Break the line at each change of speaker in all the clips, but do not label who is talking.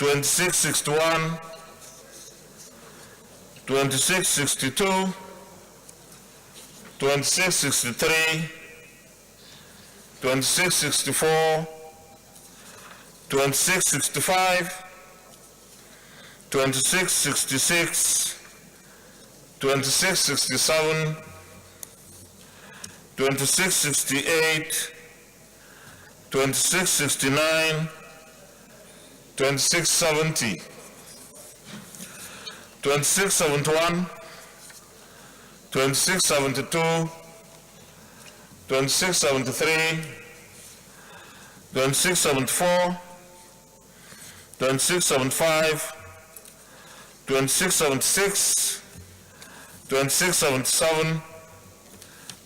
2661, 2662, 2663, 2664, 2665, 2666, 2667, 2668, 2669, 2670, 2671, 2672, 2673, 2674, 2675, 2676, 2677,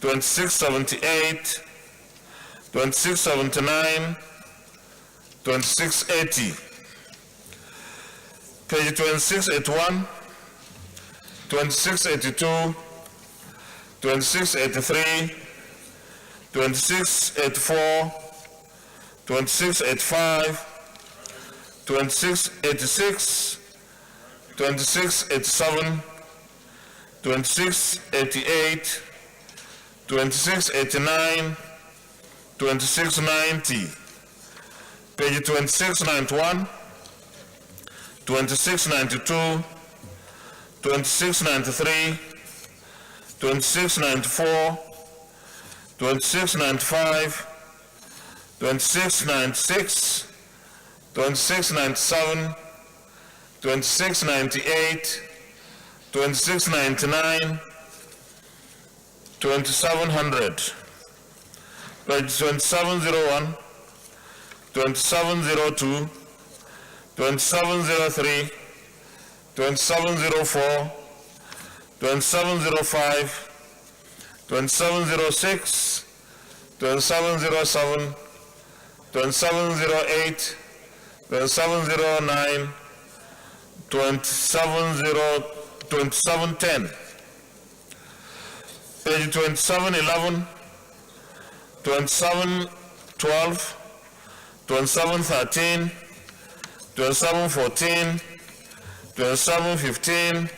2678, 2679, 2680. Page 2681, 2682, 2683, 2684, 2685, 2686, 2687, 2688, 2689, 2690. Page 2691, 2692, 2693, 2694, 2695, 2696, 2697, 2698, 2699, 2700. Page 2701, 2702, 2703, 2704, 2705, 2706, 2707, 2708, 2709, 2710. Page 2711, 2712, 2713, 2714, 2715,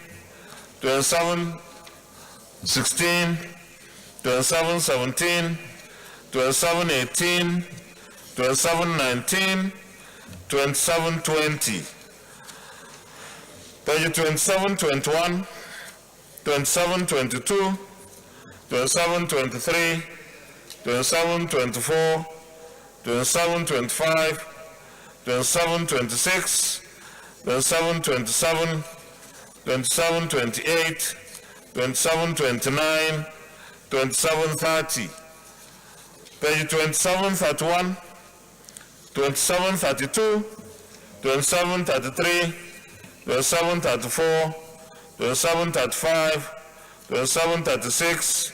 2716, 2717, 2718, 2719, 2720. Page 2721, 2722, 2723, 2724, 2725, 2726, 2727, 2728, 2729, 2730. Page 2731, 2732, 2733, 2734, 2735, 2736,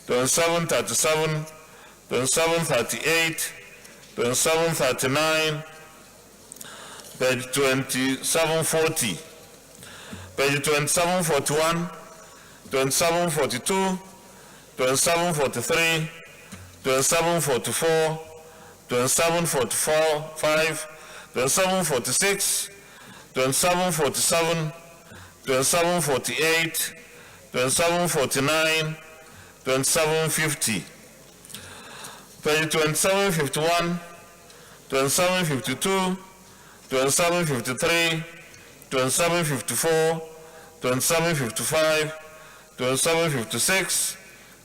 2737, 2738, 2739, page 2740, page 2741, 2742, 2743, 2744, 2745, 2746, 2747, 2748, 2749, 2750. Page 2751, 2752, 2753, 2754, 2755, 2756,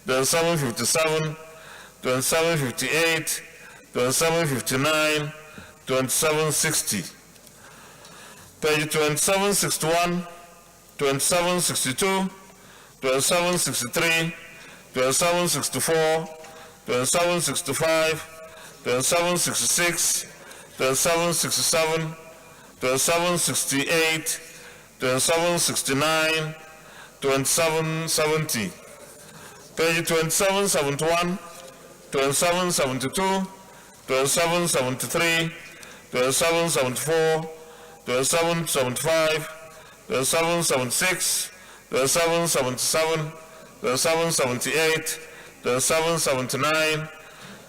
2757, 2758, 2759, 2760. Page 2761, 2762, 2763, 2764, 2765, 2766, 2767, 2768, 2769, 2770. Page 2771, 2772, 2773, 2774, 2775, 2776, 2777, 2778, 2779,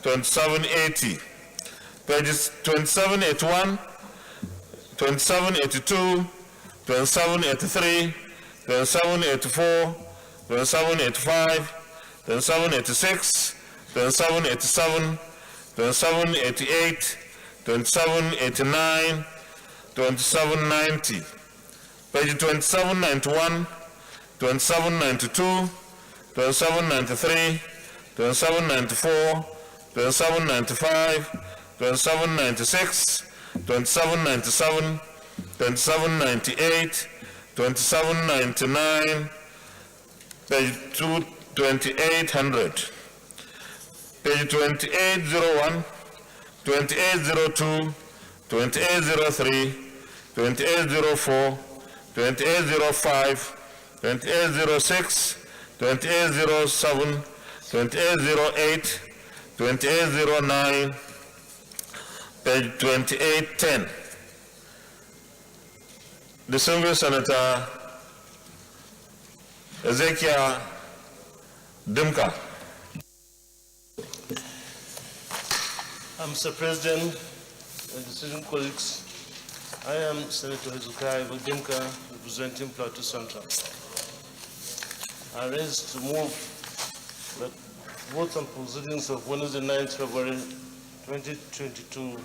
2780. Pages 2781, 2782, 2783, 2784, 2785, 2786, 2787, 2788, 2789, 2790. Page 2791, 2792, 2793, 2794, 2795, 2796, 2797, 2798, 2799, page 2800, page 2801, 2802, 2803, 2804, 2805, 2806, 2807, 2808, 2809, page 2810. Distinguished Senator Ezekiel Dimka.
Mr. President and distinguished colleagues, I am Senator Ezekiel Dimka, representing Plateau Central. I raise to move that votes and proceedings of Wednesday, 9th February 2022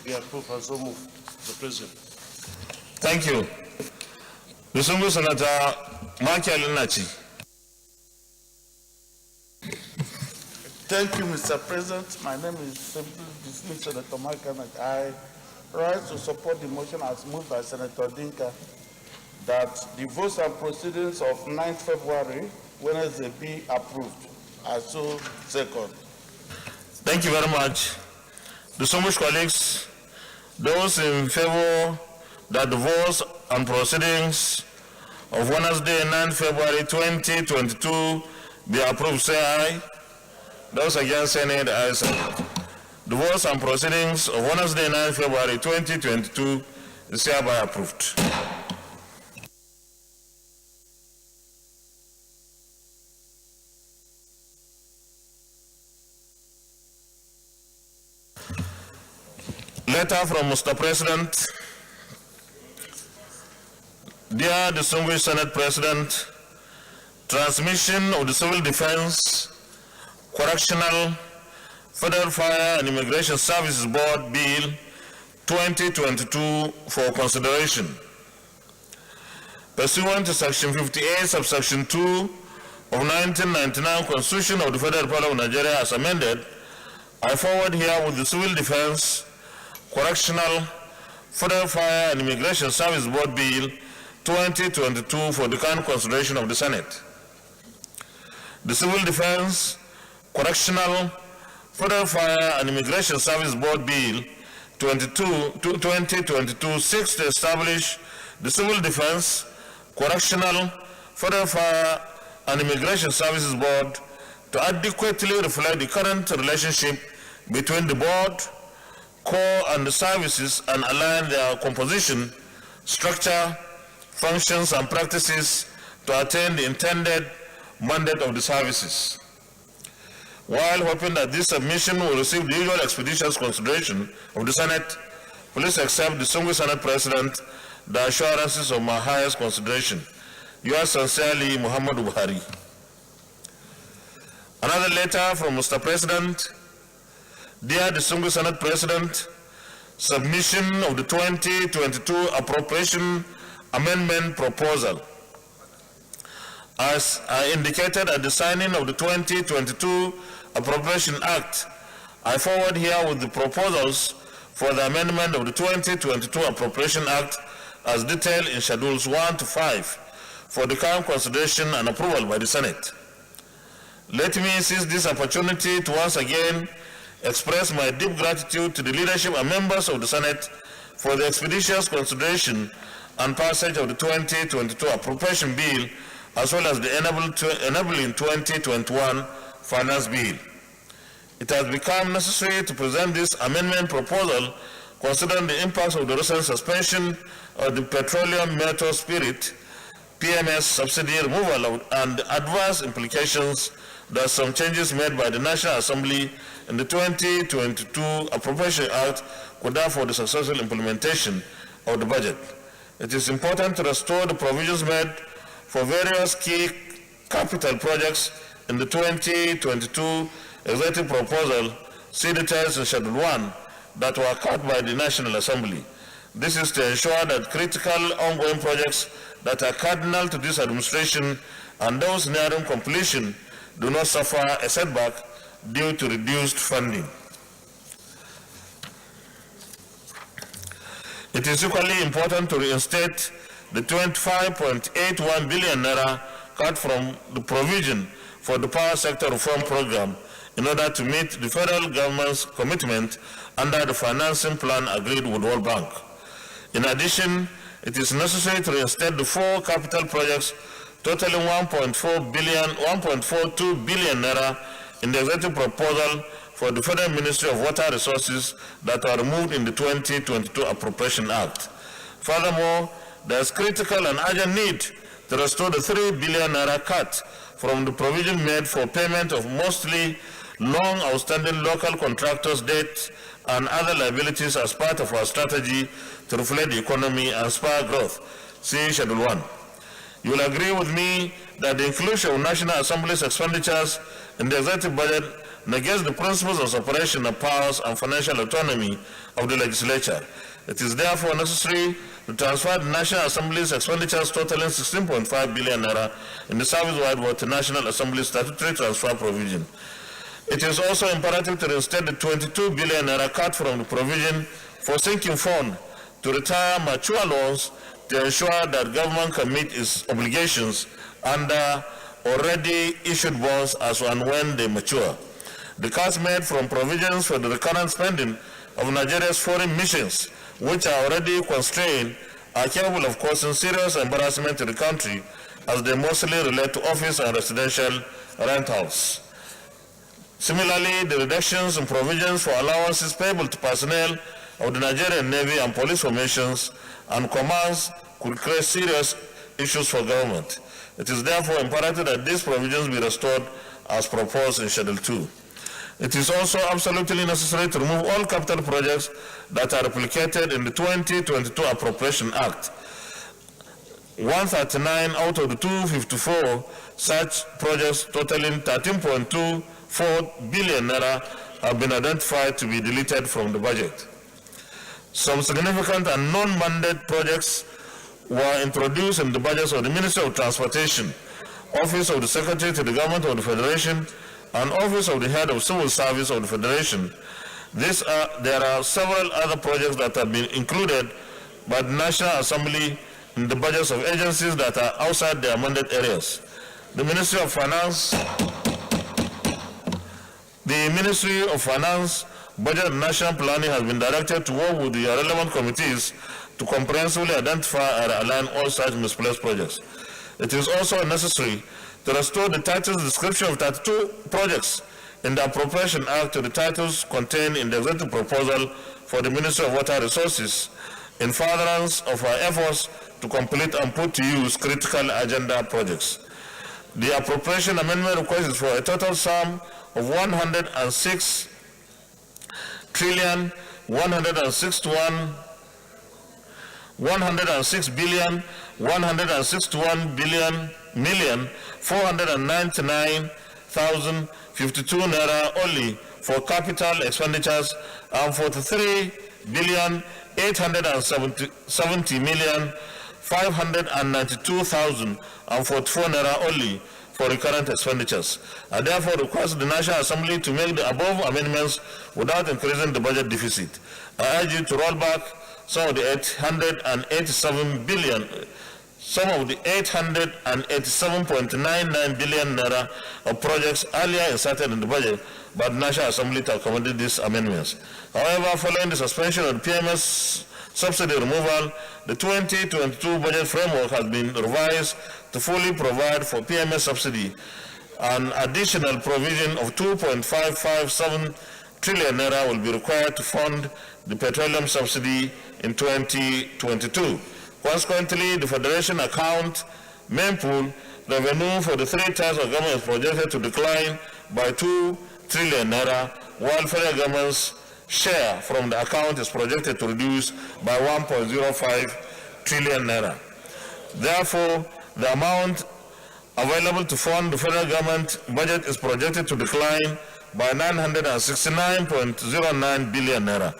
be approved. I so move, Mr. President.
Thank you. Distinguished Senator Michael Nachi.
Thank you, Mr. President. My name is simply dismissed Senator Michael Nachi. I rise to support the motion as moved by Senator Dinka that the votes and proceedings of 9th February, Wednesday, be approved. I so second.
Thank you very much. Distinguished colleagues, those in favor that the votes and proceedings of Wednesday, 9th February 2022 be approved, say aye. Those against, say nay. The ayes have it. The votes and proceedings of Wednesday, 9th February 2022 is hereby approved. Letter from Mr. President. Dear distinguished Senate President, transmission of the Civil Defense, Correctional, Federal Fire and Immigration Services Board Bill 2022 for consideration. Pursuant to Section 58, subsection 2 of 1999 Constitution of the Federal Republic of Nigeria as amended, I forward here with the Civil Defense, Correctional, Federal Fire and Immigration Service Board Bill 2022 for the current consideration of the Senate. The Civil Defense, Correctional, Federal Fire and Immigration Service Board Bill 2022 seeks to establish the Civil Defense, Correctional, Federal Fire and Immigration Services Board to adequately reflect the current relationship between the board, core and the services and align their composition, structure, functions and practices to attain the intended mandate of the services. While hoping that this submission will receive the usual expeditious consideration of the Senate, please accept, distinguished Senate President, the assurances of my highest consideration. Yours sincerely, Muhammad Buhari. Another letter from Mr. President. Dear distinguished Senate President, submission of the 2022 Appropriation Amendment Proposal. As I indicated at the signing of the 2022 Appropriation Act, I forward here with the proposals for the amendment of the 2022 Appropriation Act as detailed in Schedules 1 to 5 for the current consideration and approval by the Senate. Let me seize this opportunity to once again express my deep gratitude to the leadership and members of the Senate for the expeditious consideration and passage of the 2022 Appropriation Bill, as well as the enabling 2021 Finance Bill. It has become necessary to present this amendment proposal considering the impacts of the recent suspension of the Petroleum Metal Spirit PMS subsidy removal and the adverse implications that some changes made by the National Assembly in the 2022 Appropriation Act could have for the successful implementation of the budget. It is important to restore the provisions made for various key capital projects in the 2022 executive proposal, see details in Schedule 1, that were cut by the National Assembly. This is to ensure that critical ongoing projects that are cardinal to this administration and those nearing completion do not suffer a setback due to reduced funding. It is equally important to reinstate the 25.81 billion naira cut from the provision for the power sector reform program in order to meet the federal government's commitment under the financing plan agreed with World Bank. In addition, it is necessary to reinstate the 4 capital projects totaling 1.42 billion naira in the executive proposal for the Federal Ministry of Water Resources that are removed in the 2022 Appropriation Act. Furthermore, there is critical and urgent need to restore the 3 billion naira cut from the provision made for payment of mostly long outstanding local contractors' debt and other liabilities as part of our strategy to reflect the economy and spur growth. See Schedule 1. You will agree with me that the inclusion of National Assembly's expenditures in the executive budget negates the principles of separation of powers and financial autonomy of the legislature. It is therefore necessary to transfer the National Assembly's expenditures totaling 16.5 billion naira in the service-wide work to National Assembly's statutory transfer provision. It is also imperative to reinstate the 22 billion naira cut from the provision for sinking fund to retire mature loans to ensure that government can meet its obligations under already issued bonds as and when they mature. The cuts made from provisions for the recurrent spending of Nigeria's foreign missions, which are already constrained, are capable of causing serious embarrassment to the country as they mostly relate to office and residential rentals. Similarly, the reductions in provisions for allowances payable to personnel of the Nigerian Navy and police formations and commands could create serious issues for government. It is therefore imperative that these provisions be restored as proposed in Schedule 2. It is also absolutely necessary to remove all capital projects that are replicated in the 2022 Appropriation Act. 139 out of the 254 such projects totaling 13.24 billion naira have been identified to be deleted from the budget. Some significant and non-mandate projects were introduced in the budgets of the Ministry of Transportation, Office of the Secretary to the Government of the Federation, and Office of the Head of Civil Service of the Federation. There are several other projects that have been included by the National Assembly in the budgets of agencies that are outside their mandate areas. The Ministry of Finance, Budget and National Planning has been directed to work with the relevant committees to comprehensively identify and align all such misplaced projects. It is also necessary to restore the title's description of 32 projects in the Appropriation Act to the titles contained in the executive proposal for the Ministry of Water Resources in furtherance of our efforts to complete and put to use critical agenda projects. The appropriation amendment request is for a total sum of 106 billion 161 million 499,052 naira only for capital expenditures and 43 billion 870 million 592,044 naira only for recurrent expenditures. I therefore request the National Assembly to make the above amendments without increasing the budget deficit. I urge you to roll back some of the 887 billion, some of the 887.99 billion naira of projects earlier inserted in the budget by the National Assembly to accommodate these amendments. However, following the suspension of the PMS subsidy removal, the 2022 budget framework has been revised to fully provide for PMS subsidy. An additional provision of 2.557 trillion naira will be required to fund the petroleum subsidy in 2022. Consequently, the Federation account main pool revenue for the 3 tiers of government is projected to decline by 2 trillion naira, while federal government's share from the account is projected to reduce by 1.05 trillion naira. Therefore, the amount available to fund the federal government budget is projected to decline by 969.09 billion naira.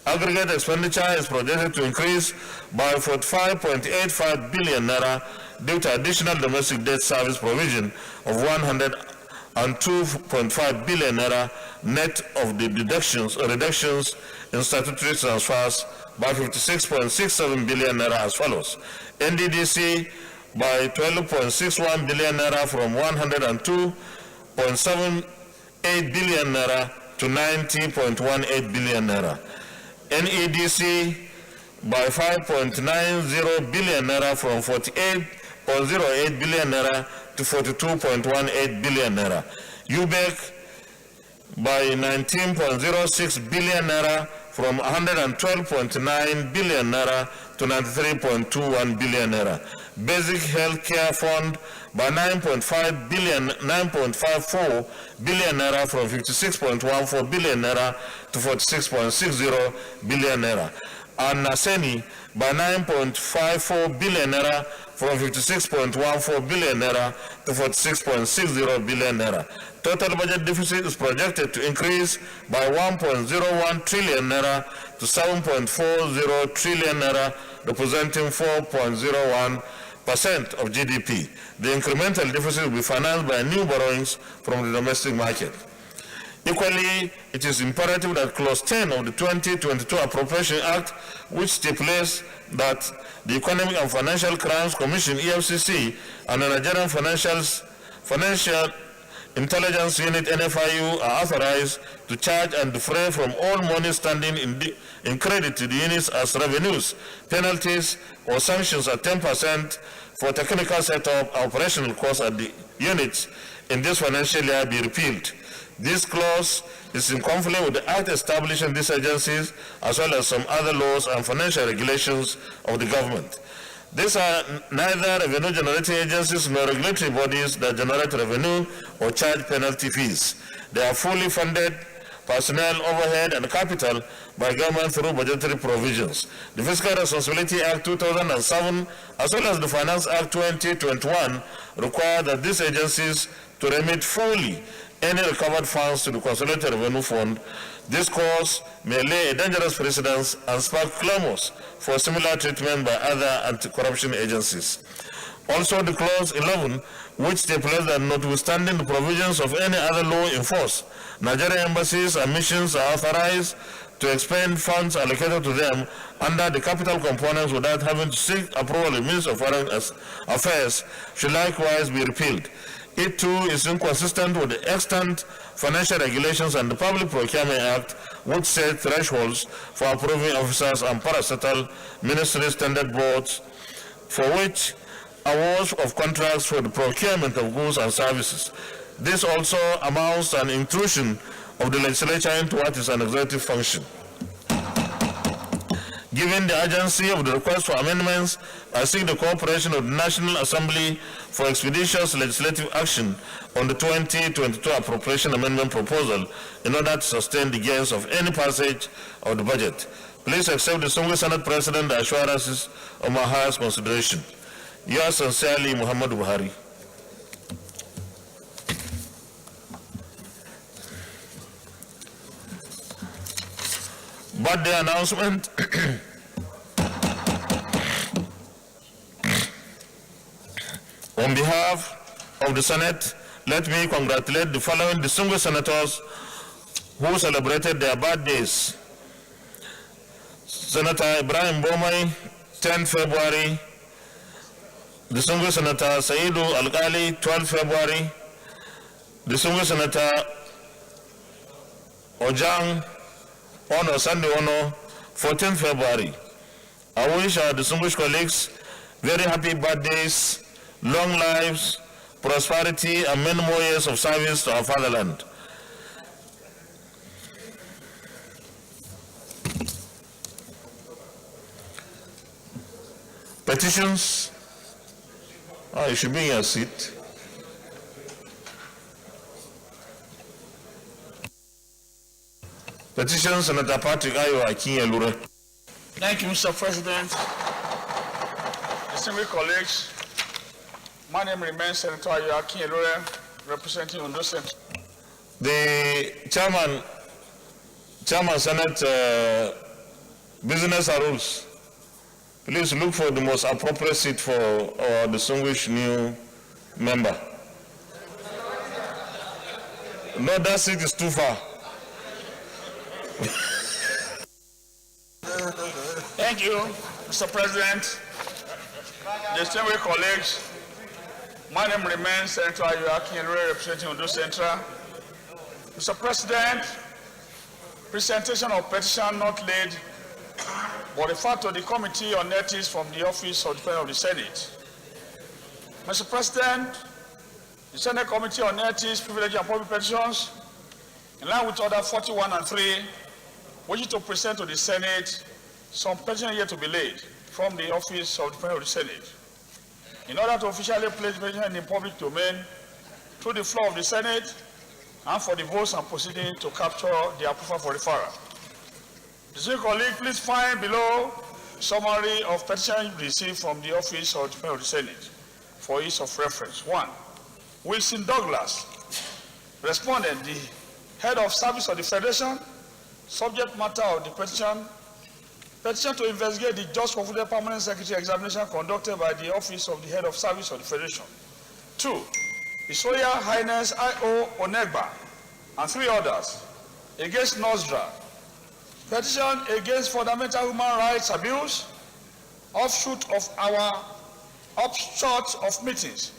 Aggregate expenditure is projected to increase by 45.85 billion naira due to additional domestic debt service provision of 102.5 billion naira net of the reductions in statutory transfers by 56.67 billion naira as follows. NDDC by 12.61 billion naira from 102.78 billion naira to 90.18 billion naira. NEDC by 5.90 billion naira from 48.08 billion naira to 42.18 billion naira. UBEC by 19.06 billion naira from 112.9 billion naira to 93.21 billion naira. Basic Health Care Fund by 9.54 billion naira from 56.14 billion naira to 46.60 billion naira. And NASENI by 9.54 billion naira from 56.14 billion naira to 46.60 billion naira. Total budget deficit is projected to increase by 1.01 trillion naira to 7.40 trillion naira, representing 4.01% of GDP. The incremental deficit will be financed by new borrowings from the domestic market. Equally, it is imperative that Clause 10 of the 2022 Appropriation Act, which stipulates that the Economic and Financial Crimes Commission, EFCC, and the Nigerian Financial Intelligence Unit, NFIU, are authorized to charge and defray from all money standing in credit to the units as revenues, penalties, or sanctions at 10% for technical setup and operational costs at the units in this financial year be repealed. This clause is in conflict with the Act establishing these agencies, as well as some other laws and financial regulations of the government. These are neither revenue-generating agencies nor regulatory bodies that generate revenue or charge penalty fees. They are fully funded personnel, overhead, and capital by government through budgetary provisions. The Fiscal Responsibility Act 2007, as well as the Finance Act 2021, require that these agencies to remit fully any recovered funds to the Consolidated Revenue Fund. This course may lay a dangerous precedent and spark clamors for similar treatment by other anti-corruption agencies. Also, the Clause 11, which stipulates that notwithstanding the provisions of any other law in force, Nigerian embassies and missions are authorized to expend funds allocated to them under the capital components without having to seek approval of the Ministry of Foreign Affairs, should likewise be repealed. It too is inconsistent with the extant financial regulations and the Public Procurement Act, which set thresholds for approving officers and parastatal ministry standard boards, for which awards of contracts for the procurement of goods and services. This also amounts to an intrusion of the legislature into what is an executive function. Given the urgency of the request for amendments, I seek the cooperation of the National Assembly for expeditious legislative action on the 2022 Appropriation Amendment proposal in order to sustain the gains of any passage of the budget. Please accept the Distinguished Senate President the assurances of my highest consideration. Yours sincerely, Muhammadu Buhari. Birthday announcement. On behalf of the Senate, let me congratulate the following distinguished senators who celebrated their birthdays. Senator Ibrahim Bomai, 10 February. Distinguished Senator Saidu Al-Ghali, 12 February. Distinguished Senator Ojang Ono Sunday Ono, 14 February. I wish our distinguished colleagues very happy birthdays, long lives, prosperity, and many more years of service to our fatherland. Petitions. Oh, you should be in your seat. Petition Senator Patrick Ayo Akinye-Lure.
Thank you, Mr. President. Distinguished colleagues, my name remains Senator Ayo Akinye-Lure, representing Ondo Central.
The Chairman Senate Business and Rules, please look for the most appropriate seat for our distinguished new member. No, that seat is too far.
Thank you, Mr. President. Distinguished colleagues, my name remains Senator Ayo Akinye-Lure, representing Ondo Central. Mr. President, presentation of petition not laid but referred to the Committee on Ethics from the Office of the Plenary of the Senate. Mr. President, the Senate Committee on Ethics, Privilege and Public Petitions, in line with Order 41 and 3, wishes to present to the Senate some petitions yet to be laid from the Office of the Plenary of the Senate. In order to officially place petition in the public domain through the floor of the Senate and for the votes and proceedings to capture the approval for referral. Distinguished colleagues, please find below summary of petitions received from the Office of the Plenary of the Senate for ease of reference. 1. Wilson Douglas, respondent, the head of service of the Federation, subject matter of the petition to investigate the just concluded permanent secretary examination conducted by the Office of the Head of Service of the Federation. 2. His Royal Highness I.O. Onegba and 3 others against Nostra. Petition against fundamental human rights abuse, offshoot of meetings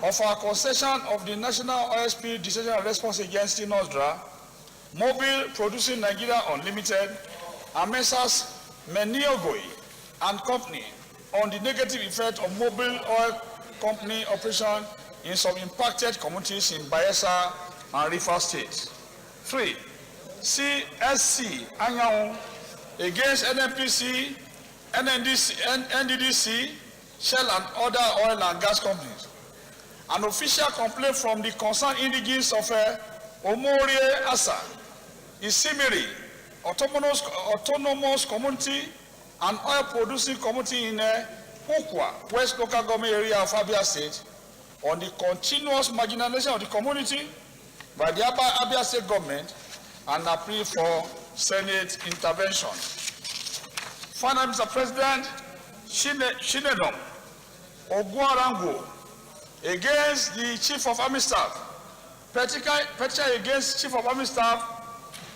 of our concession of the National OSP Decision and Response Agency Nostra, Mobile Producing Nigeria Unlimited, and Messrs. Meniogoi and Company on the negative effect of mobile oil company operation in some impacted communities in Bayelsa and Rivers states. 3. CSC Anyang against NNPC, NDDC, Shell and other oil and gas companies. An official complaint from the concerned indigenes of Omorie Asa, Isimiri, autonomous community and oil producing community in Ukwa, West Local Government Area of Abia State, on the continuous marginalization of the community by the Abia State government and appeal for Senate intervention. Finally, Mr. President, Shinedom Ogwarango against the Chief of Army Staff, petition against Chief of Army Staff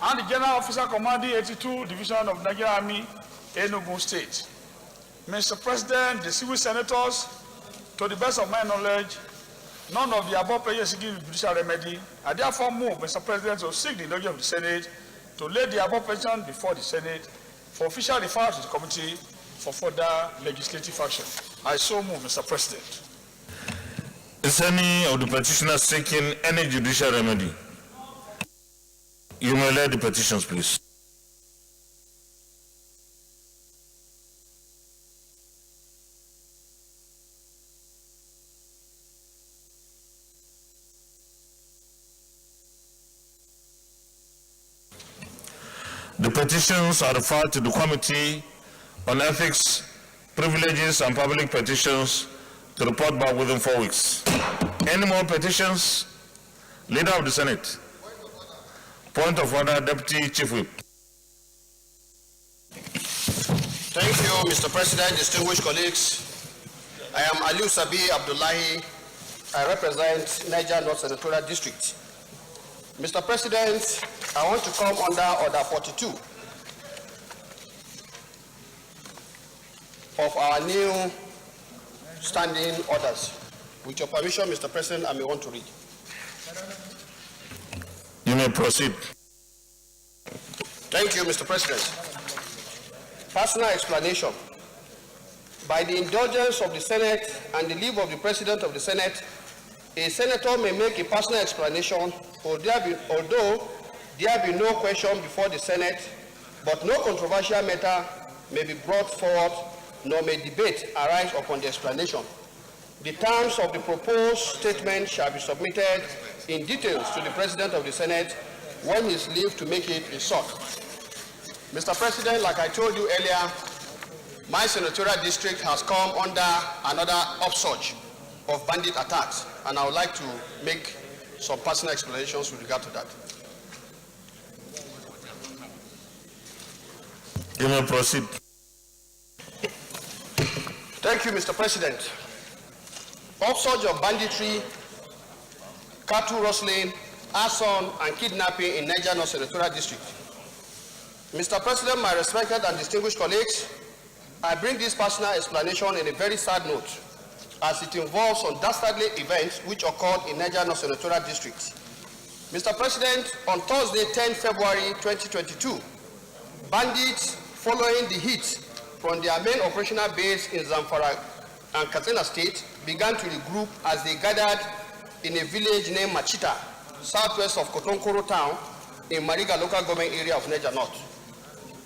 and the General Officer Commanding 82 Division of Nigeria Army, Enugu State. Mr. President, the civil senators, to the best of my knowledge, none of the above pledges seeking judicial remedy. I therefore move, Mr. President, to seek the indulgence of the Senate to lay the above petition before the Senate for official referral to the committee for further legislative action. I so move, Mr. President.
Is any of the petitioners seeking any judicial remedy? You may lay the petitions, please. The petitions are referred to the Committee on Ethics, Privileges and Public Petitions to report back within 4 weeks. Any more petitions? Leader of the Senate. Point of order, Deputy Chief Whip.
Thank you, Mr. President, distinguished colleagues. I am Aliu Sabi Abdullahi. I represent Niger North Senatorial District. Mr. President, I want to come under Order 42 of our new standing orders. With your permission, Mr. President, I may want to read.
You may proceed.
Thank you, Mr. President. Personal explanation. By the indulgence of the Senate and the leave of the President of the Senate, a senator may make a personal explanation, although there be no question before the Senate, but no controversial matter may be brought forward, nor may debate arise upon the explanation. The terms of the proposed statement shall be submitted in details to the President of the Senate when his leave to make it is sought. Mr. President, like I told you earlier, my senatorial district has come under another upsurge of bandit attacks, and I would like to make some personal explanations with regard to that.
You may proceed.
Thank you, Mr. President. Upsurge of banditry, cattle rustling, arson, and kidnapping in Niger North Senatorial District. Mr. President, my respected and distinguished colleagues, I bring this personal explanation in a very sad note, as it involves some dastardly events which occurred in Niger North Senatorial District. Mr. President, on Thursday, 10 February 2022, bandits following the hits from their main operational base in Zamfara and Katsina State began to regroup as they gathered in a village named Machita, southwest of Kotonkoro town in Mariga local government area of Niger North.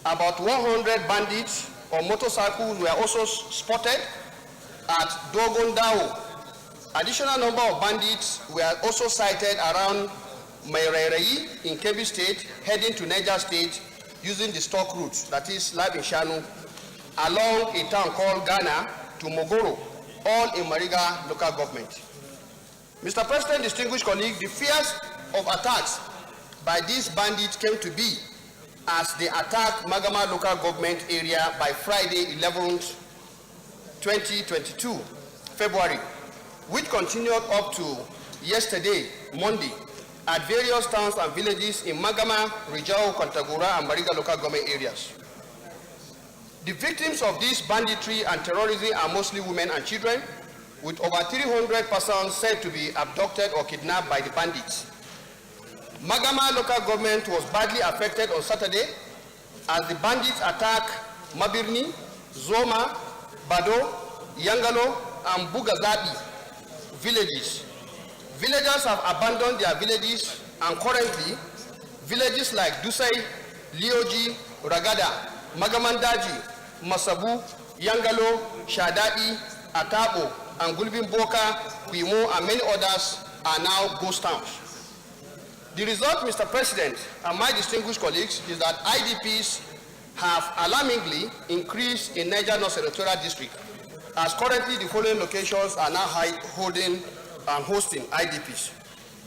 About 100 bandits on motorcycles were also spotted at Dogondao. Additional number of bandits were also sighted around Mairerei in Kebbi State, heading to Niger State using the stock route, that is Labinshanu, along a town called Ghana to Mogoro, all in Mariga local government. Mr. President, distinguished colleagues, the fears of attacks by these bandits came to be as they attacked Magama local government area by Friday, 11th, 2022, February, which continued up to yesterday, Monday, at various towns and villages in Magama, Rijau, Kontagora, and Mariga local government areas. The victims of this banditry and terrorism are mostly women and children, with over 300 persons said to be abducted or kidnapped by the bandits. Magama local government was badly affected on Saturday as the bandits attacked Mabirni, Zoma, Bado, Yangalo, and Bugazabi villages. Villagers have abandoned their villages, and currently, villages like Dusai, Lioji, Ragada, Magamandaji, Masabu, Yangalo, Shadai, Atabo, and Gulbin Boka, Kwimo, and many others are now ghost towns. The result, Mr. President, and my distinguished colleagues, is that IDPs have alarmingly increased in Niger North Senatorial District, as currently the following locations are now holding and hosting IDPs.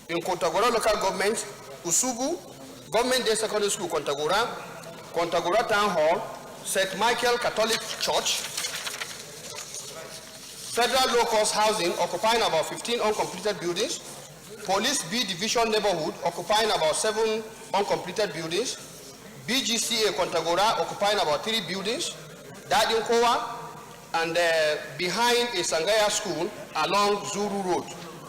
In Kontagora local government, Usubu, Government Day Secondary School, Kontagora, Kontagora Town Hall, St. Michael Catholic Church, Federal Low Cost Housing occupying about 15 uncompleted buildings, Police B Division Neighborhood occupying about 7 uncompleted buildings, BGCA Kontagora occupying about 3 buildings, Dadinkowa, and behind a Sangaya school along Zuru Road,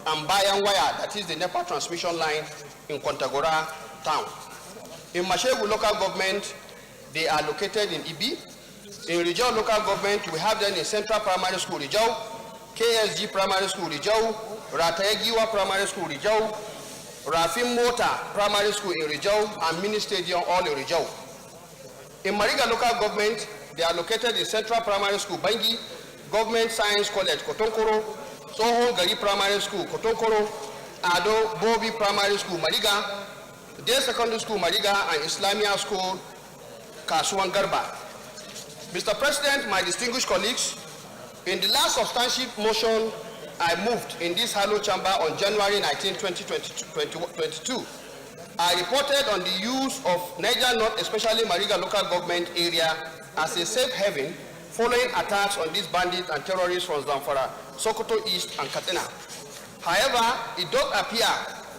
and Bayan Wire, that is the NEPA transmission line in Kontagora town. In Mashegu local government, they are located in Ibi. In Rijau local government, we have them in Central Primary School Rijau, KSG Primary School Rijau, Rataegiwa Primary School Rijau, Rafim Mota Primary School in Rijau, and Mini Stadium all in Rijau. In Mariga local government, they are located in Central Primary School Bangi, Government Science College Kotonkoro, Soho Gari Primary School Kotonkoro, Ado Bobi Primary School Mariga, Day Secondary School Mariga, and Islamia School Kasuan Garba. Mr. President, my distinguished colleagues, in the last substantive motion I moved in this Hallowed Chamber on January 19, 2022, I reported on the use of Niger North, especially Mariga local government area, as a safe haven following attacks on these bandits and terrorists from Zamfara, Sokoto East, and Katsina. However, it does appear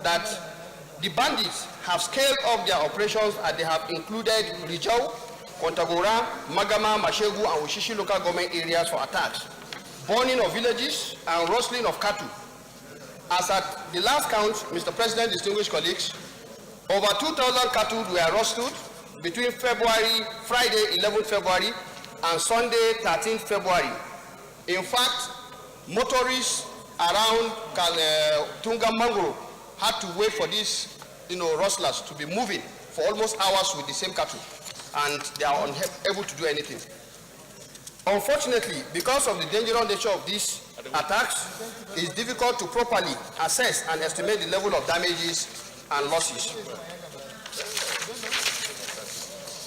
that the bandits have scaled up their operations and they have included Rijau, Kontagora, Magama, Mashegu, and Ushishi local government areas for attacks, burning of villages, and rustling of cattle. As at the last count, Mr. President, distinguished colleagues, over 2,000 cattle were rustled between Friday, 11th February, and Sunday, 13th February. In fact, motorists around Tunga Mangoro had to wait for these, rustlers to be moving for almost hours with the same cattle, and they are unable to do anything. Unfortunately, because of the dangerous nature of these attacks, it's difficult to properly assess and estimate the level of damages and losses.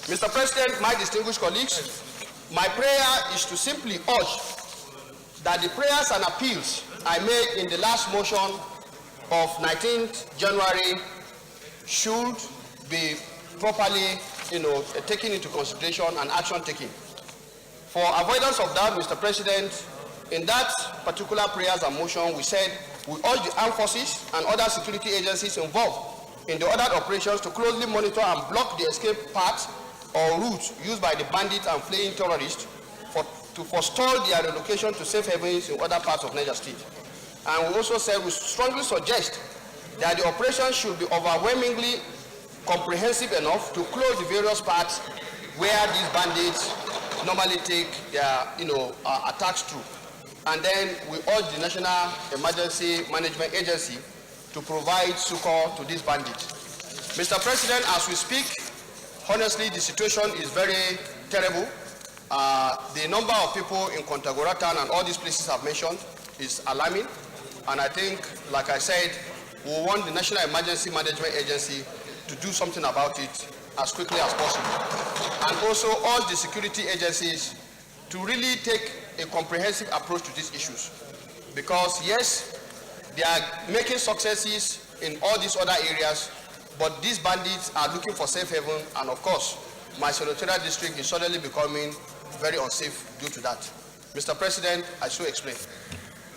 Mr. President, my distinguished colleagues, my prayer is to simply urge that the prayers and appeals I made in the last motion of 19th January should be properly, taken into consideration and action taken. For avoidance of doubt, Mr. President, in that particular prayers and motion, we said we urge the armed forces and other security agencies involved in the ordered operations to closely monitor and block the escape paths or routes used by the bandits and fleeing terrorists to forestall their relocation to safe havens in other parts of Niger State. And we also said we strongly suggest that the operation should be overwhelmingly comprehensive enough to close the various parts where these bandits normally take their attacks through. And then we urge the National Emergency Management Agency to provide succor to these bandits. Mr. President, as we speak, honestly, the situation is very terrible. The number of people in Kontagora and all these places I've mentioned is alarming. And I think, like I said, we want the National Emergency Management Agency to do something about it as quickly as possible. And also urge the security agencies to really take a comprehensive approach to these issues. Because yes, they are making successes in all these other areas, but these bandits are looking for safe haven, and of course, my senatorial district is suddenly becoming very unsafe due to that. Mr. President, I so explain.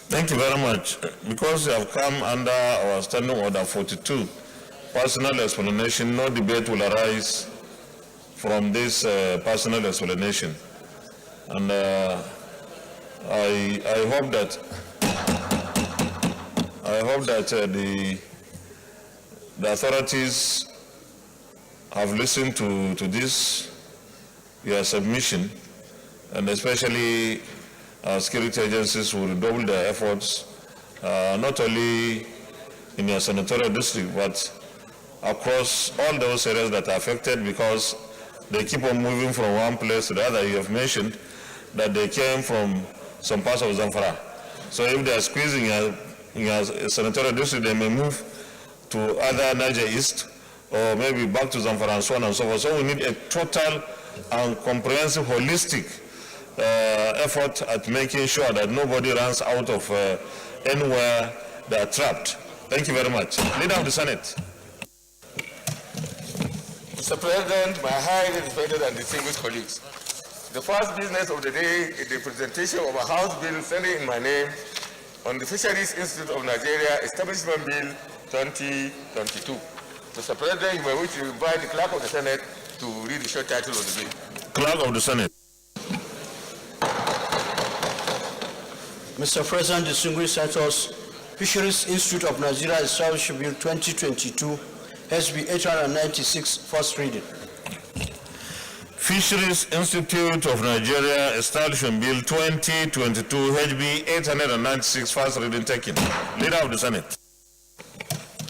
Thank you very much. Because you have come under our standing order 42, personal explanation, no debate will arise from this personal explanation. And I hope that the authorities have listened to this, your submission, and especially security agencies will redouble their efforts, not only in your senatorial district, but across all those areas that are affected, because they keep on moving from one place to the other. You have mentioned that they came from some parts of Zamfara. So if they are squeezing in your senatorial district, they may move to other Niger East, or maybe back to Zamfara and so on and so forth. So we need a total and comprehensive, holistic effort at making sure that nobody runs out of anywhere they are trapped. Thank you very much. Leader of the Senate.
Mr. President, my highly respected and distinguished colleagues, the first business of the day is the presentation of a House bill standing in my name on the Fisheries Institute of Nigeria Establishment Bill 2022. Mr. President, you may wish to invite the Clerk of the Senate to read the short title of the bill.
Clerk of the Senate.
Mr. President, distinguished senators, Fisheries Institute of Nigeria Establishment Bill 2022, SB 896, first reading.
Fisheries Institute of Nigeria Establishment Bill 2022, HB 896, first reading taken. Leader of the Senate.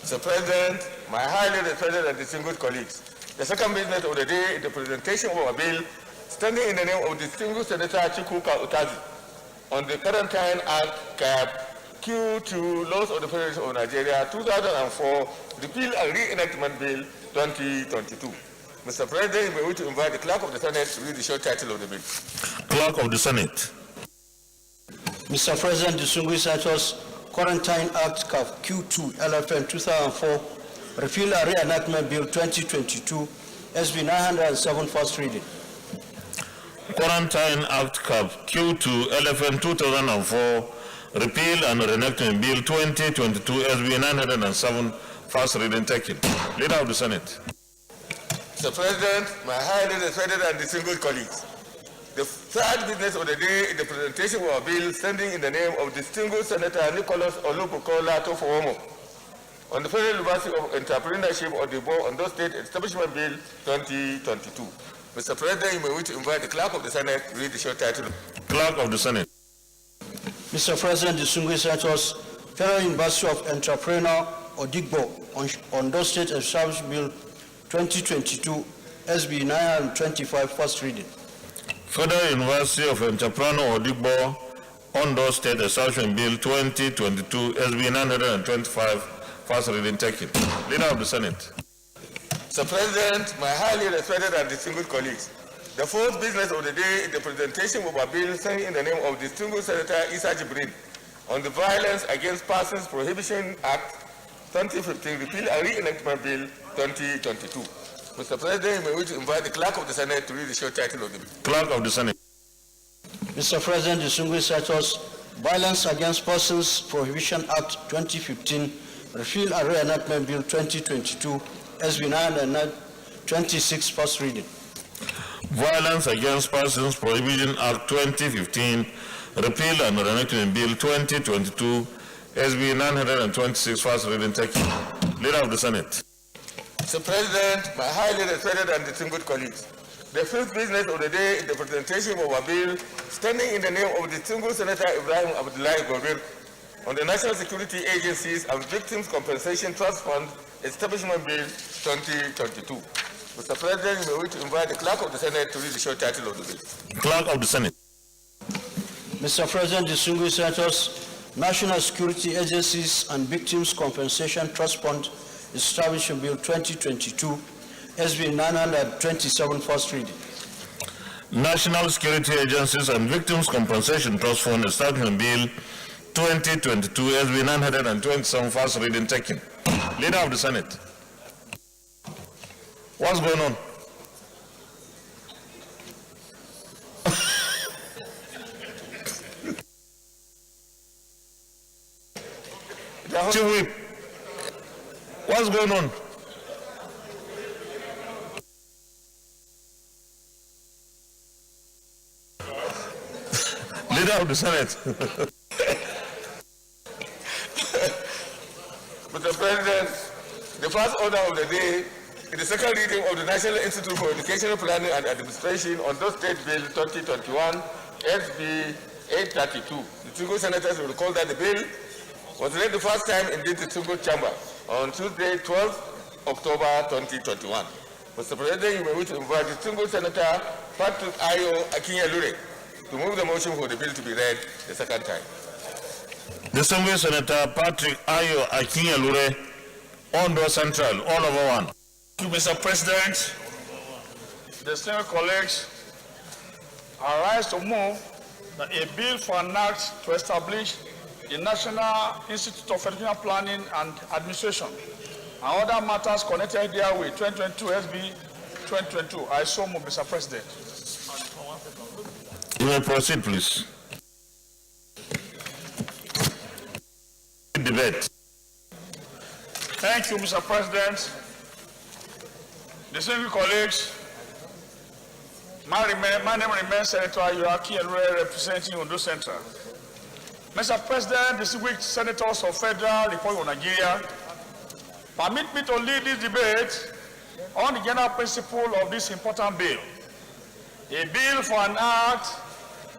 Mr. President, my highly respected and distinguished colleagues, the second business of the day is the presentation of a bill standing in the name of distinguished Senator Chikuka Utazi on the Quarantine Act Cap Q2 Laws of the Federation of Nigeria 2004 Repeal and Reenactment Bill 2022. Mr. President, we wish to invite the Clerk of the Senate to read the short title of the bill.
Clerk of the Senate.
Mr. President, distinguished senators, Quarantine Act Cap Q2 LFN 2004 Repeal and Reenactment Bill 2022, SB 907, first reading.
Quarantine Act Cap Q2 LFN 2004 Repeal and Reenactment Bill 2022, SB 907, first reading taken. Leader of the Senate.
Mr. President, my highly respected and distinguished colleagues, the third business of the day is the presentation of a bill standing in the name of distinguished Senator Nicholas Olubukola Tofowomo on the Federal University of Entrepreneurship of the Ondo State Establishment Bill 2022. Mr. President, you may wish to invite the Clerk of the Senate to read the short title.
Clerk of the Senate.
Mr. President, distinguished senators, Federal University of Entrepreneur Odigbo on Ondo State Establishment Bill 2022, SB 925, first reading.
Federal University of Entrepreneur Odigbo Ondo State Establishment Bill 2022, SB 925, first reading taken. Leader of the Senate.
Mr. President, my highly respected and distinguished colleagues, the fourth business of the day is the presentation of a bill sent in the name of distinguished Senator Issa Jibrin on the Violence Against Persons Prohibition Act 2015, Repeal and Reenactment Bill 2022. Mr. President, may we invite the Clerk of the Senate to read the short title of the bill.
Clerk of the Senate.
Mr. President, distinguished senators, Violence Against Persons Prohibition Act 2015, Repeal and Reenactment Bill 2022, SB 926, first reading.
Violence Against Persons Prohibition Act 2015, Repeal and Reenactment Bill 2022, SB 926, first reading taken. Leader of the Senate.
Mr. President, my highly respected and distinguished colleagues, the fifth business of the day is the presentation of a bill standing in the name of distinguished Senator Ibrahim Abdullahi Gobir on the National Security Agencies and Victims Compensation Trust Fund Establishment Bill 2022. Mr. President, may we invite the Clerk of the Senate to read the short title of the bill.
Clerk of the Senate.
Mr. President, distinguished senators, National Security Agencies and Victims Compensation Trust Fund Establishment Bill 2022, SB 927, first reading.
National Security Agencies and Victims Compensation Trust Fund Establishment Bill 2022, SB 927, first reading taken. Leader of the Senate. What's going on? Chief Whip, what's going on? Leader of the Senate.
Mr. President, the first order of the day is the second reading of the National Institute for Educational Planning and Administration on those State Bill 2021, SB 832. The distinguished senators will recall that the bill was read the first time in this distinguished chamber on Tuesday, 12th October 2021. Mr. President, you may wish to invite distinguished Senator Patrick Ayo Akinyelure to move the motion for the bill to be read the second time.
Distinguished Senator Patrick Ayo Akinyelure, Ondo Central, all over one.
Thank you, Mr. President. Distinguished colleagues, I rise to move that a bill for an act to establish the National Institute of Educational Planning and Administration and other matters connected therewith 2022 SB 2022. I so move, Mr. President.
You may proceed, please. Debate.
Thank you, Mr. President. Distinguished colleagues, my name remains Senator Yoaki Elure, representing Ondo Central. Mr. President, distinguished senators of Federal Republic of Nigeria, permit me to lead this debate on the general principle of this important bill. A bill for an act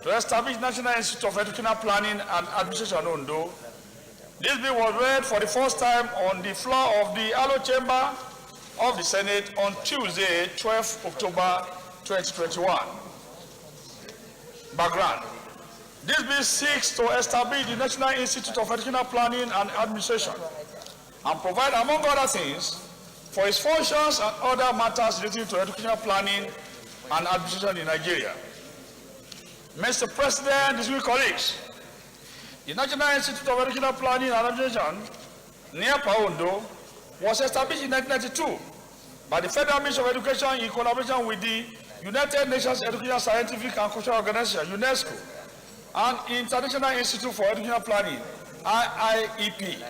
to establish National Institute of Educational Planning and Administration Ondo. This bill was read for the first time on the floor of the Allo Chamber of the Senate on Tuesday, 12 October 2021. Background. This bill seeks to establish the National Institute of Educational Planning and Administration and provide, among other things, for its functions and other matters relating to educational planning and administration in Nigeria. Mr. President, distinguished colleagues, the National Institute of Educational Planning and Administration, near Ondo, was established in 1992 by the Federal Ministry of Education in collaboration with the United Nations Educational, Scientific and Cultural Organization, UNESCO, and International Institute for Educational Planning, IIEP,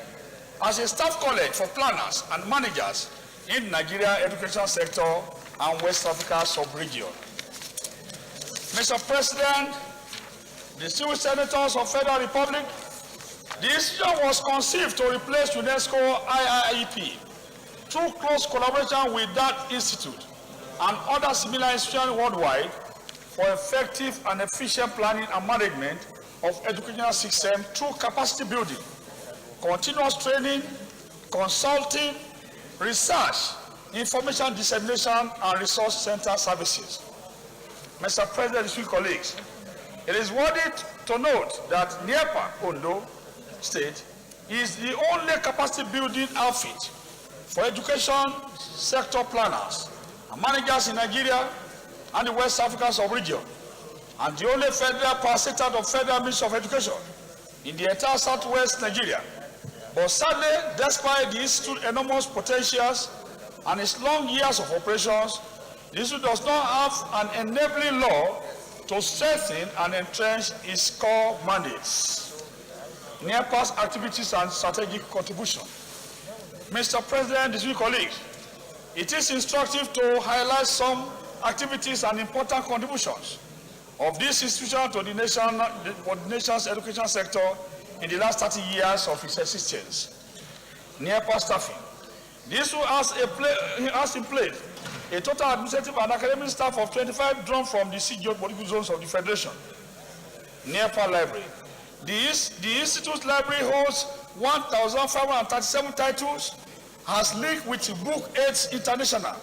as a staff college for planners and managers in Nigeria education sector and West Africa sub-region. Mr. President, distinguished senators of Federal Republic, the institution was conceived to replace UNESCO IIEP through close collaboration with that institute and other similar institutions worldwide for effective and efficient planning and management of educational system through capacity building, continuous training, consulting, research, information dissemination, and resource center services. Mr. President, distinguished colleagues, it is worthy to note that NIEPA, Ondo State, is the only capacity building outfit for education sector planners and managers in Nigeria and the West African sub-region, and the only federal parastatal of Federal Ministry of Education in the entire southwest Nigeria. But sadly, despite the institute's enormous potentials and its long years of operations, the institute does not have an enabling law to strengthen and entrench its core mandates, NEPA's activities and strategic contribution. Mr. President, distinguished colleagues, it is instructive to highlight some activities and important contributions of this institution to the nation's education sector in the last 30 years of its existence. NEPA staffing. This has in place a total administrative and academic staff of 25 drawn from the geopolitical zones of the Federation. NEPA library. The Institute's library holds 1,537 titles, has linked with Book 8 International.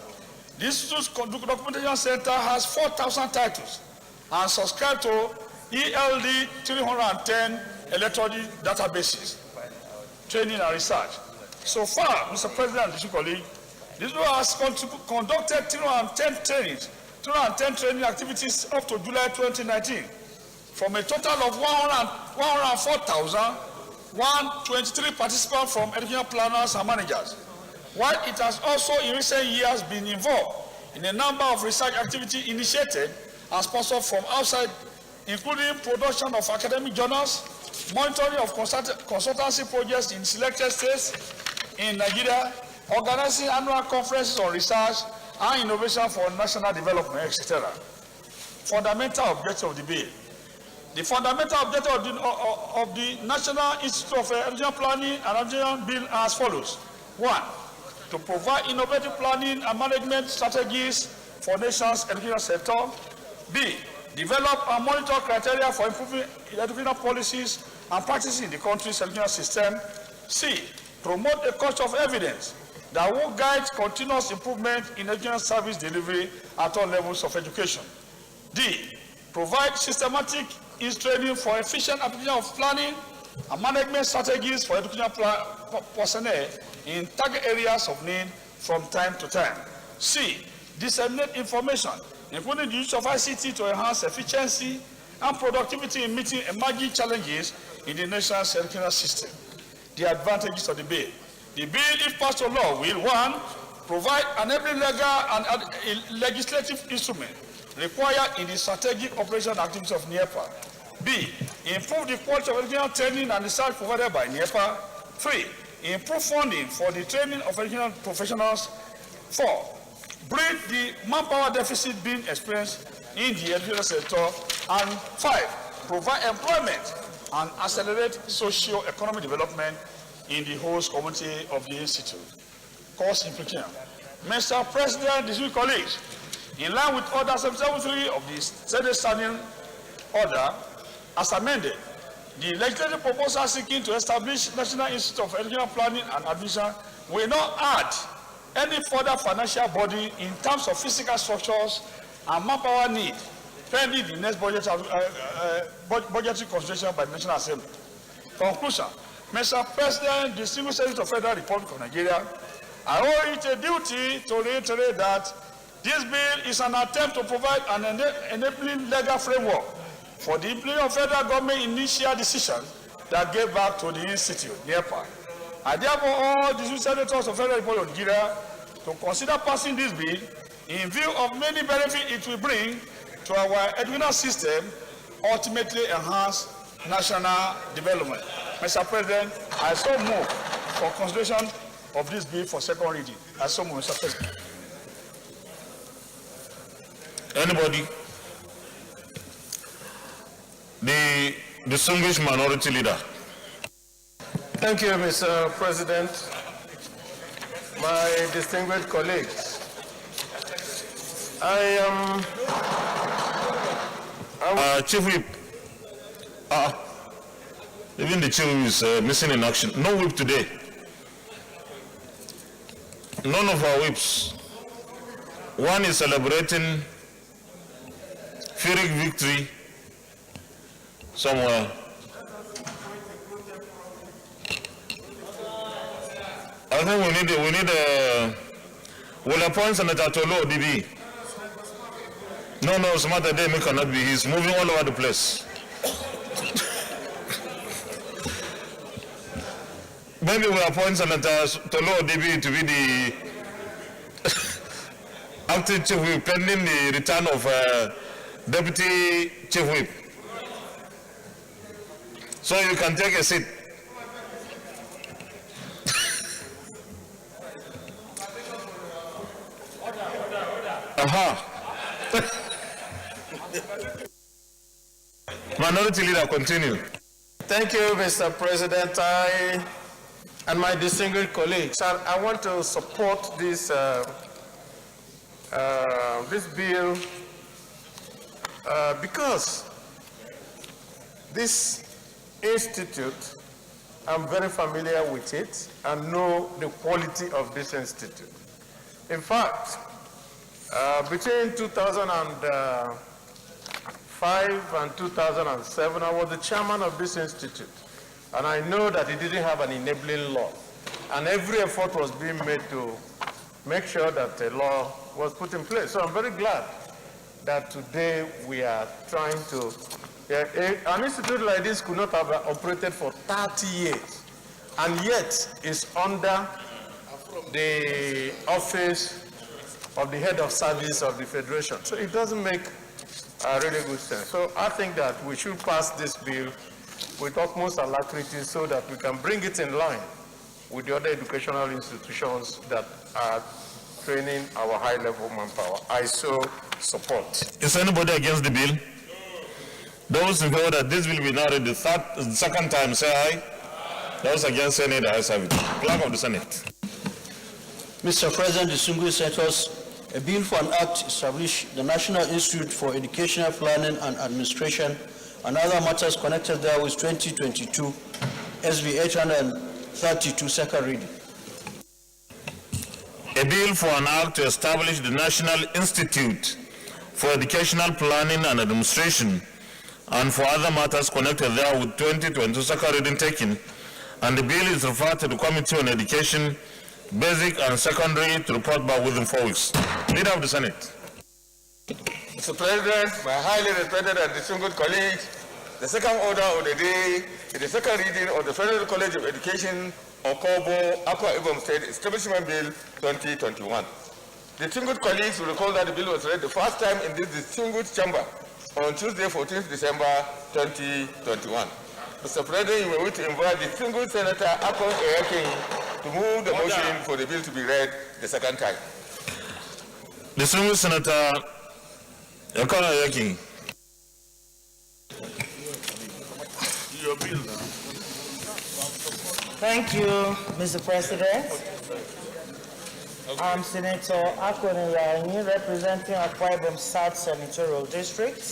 The Institute's documentation center has 4,000 titles and subscribed to ELD 310 electronic databases, training and research. So far, Mr. President and distinguished colleagues, this group has conducted 210 training activities up to July 2019, from a total of 104,123 participants from educational planners and managers, while it has also in recent years been involved in a number of research activities initiated and sponsored from outside, including production of academic journals, monitoring of consultancy projects in selected states in Nigeria, organizing annual conferences on research and innovation for national development, etc. Fundamental objective of the bill. The fundamental objective of the National Institute of Education Planning and Education Bill are as follows. 1. To provide innovative planning and management strategies for nation's education sector. B. Develop and monitor criteria for improving educational policies and practices in the country's education system. C. Promote a culture of evidence that will guide continuous improvement in education service delivery at all levels of education. D. Provide systematic training for efficient application of planning and management strategies for educational personnel in target areas of need from time to time. C. Disseminate information, including the use of ICT to enhance efficiency and productivity in meeting emerging challenges in the nation's educational system. The advantages of the bill. The bill, if passed to law, will 1. Provide enabling legal and legislative instrument required in the strategic operation activities of NEPA. B. Improve the quality of educational training and research provided by NEPA. 3. Improve funding for the training of educational professionals. 4. Bring the manpower deficit being experienced in the educational sector. And 5. Provide employment and accelerate socio-economic development in the host community of the Institute. Cost implication. Mr. President, distinguished colleagues, in line with Order 773 of the Senate Standing Order, as amended, the legislative proposal seeking to establish National Institute of Education Planning and Admission will not add any further financial body in terms of physical structures and manpower need pending the next budgetary consideration by the National Assembly. Conclusion. Mr. President, distinguished Senators of the Federal Republic of Nigeria, I owe it a duty to reiterate that this bill is an attempt to provide an enabling legal framework for the implementation of federal government initial decisions that gave back to the Institute, NEPA. I therefore urge the Senators of the Federal Republic of Nigeria to consider passing this bill in view of many benefits it will bring to our educational system, ultimately enhance national development. Mr. President, I so move for consideration of this bill for second reading. I so move, Mr. President.
Anybody? The distinguished minority leader.
Thank you, Mr. President. My distinguished colleagues,
Chief Whip. Even the Chief Whip is missing in action. No whip today. None of our whips. One is celebrating Pyrrhic victory somewhere. I think we need will appoint Senator Tolo DB. No, Samantha Demi cannot be. He's moving all over the place. Maybe we appoint Senator Tolo DB to be the acting chief whip pending the return of deputy chief whip. So you can take a seat. Minority Leader, continue.
Thank you, Mr. President. I and my distinguished colleagues, I want to support this this bill because this institute, I'm very familiar with it and know the quality of this institute. In fact, between 2005 and 2007, I was the chairman of this institute, and I know that it didn't have an enabling law, and every effort was being made to make sure that a law was put in place. So I'm very glad that today we are trying to, an institute like this could not have operated for 30 years, and yet is under the office of the head of service of the Federation. So it doesn't make really good sense. So I think that we should pass this bill with utmost alacrity so that we can bring it in line with the other educational institutions that are training our high-level manpower. I so support.
Is anybody against the bill? Those in favor that this will be now read the second time, say aye. Those against, say nay. The ayes have it. Clerk of the Senate.
Mr. President, distinguished senators, a bill for an act to establish the National Institute for Educational Planning and Administration and other matters connected there with 2022 SB 832, second reading.
A bill for an act to establish the National Institute for Educational Planning and Administration and for other matters connected there with 2022 second reading taken, and the bill is referred to the Committee on Education, Basic and Secondary to report back within 4 weeks. Leader of the Senate.
Mr. President, my highly respected and distinguished colleagues, the second order of the day is the second reading of the Federal College of Education, Okobo, Akwa Ibom State Establishment Bill 2021. Distinguished colleagues will recall that the bill was read the first time in this distinguished chamber on Tuesday, 14th December 2021. Mr. President, you may wish to invite distinguished Senator Akon Eyakin to move the motion for the bill to be read the second time.
Distinguished Senator Akon Eyakin.
Your bill now.
Thank you, Mr. President. I'm Senator Akon Eyakin, representing Akwa Ibom South Senatorial District.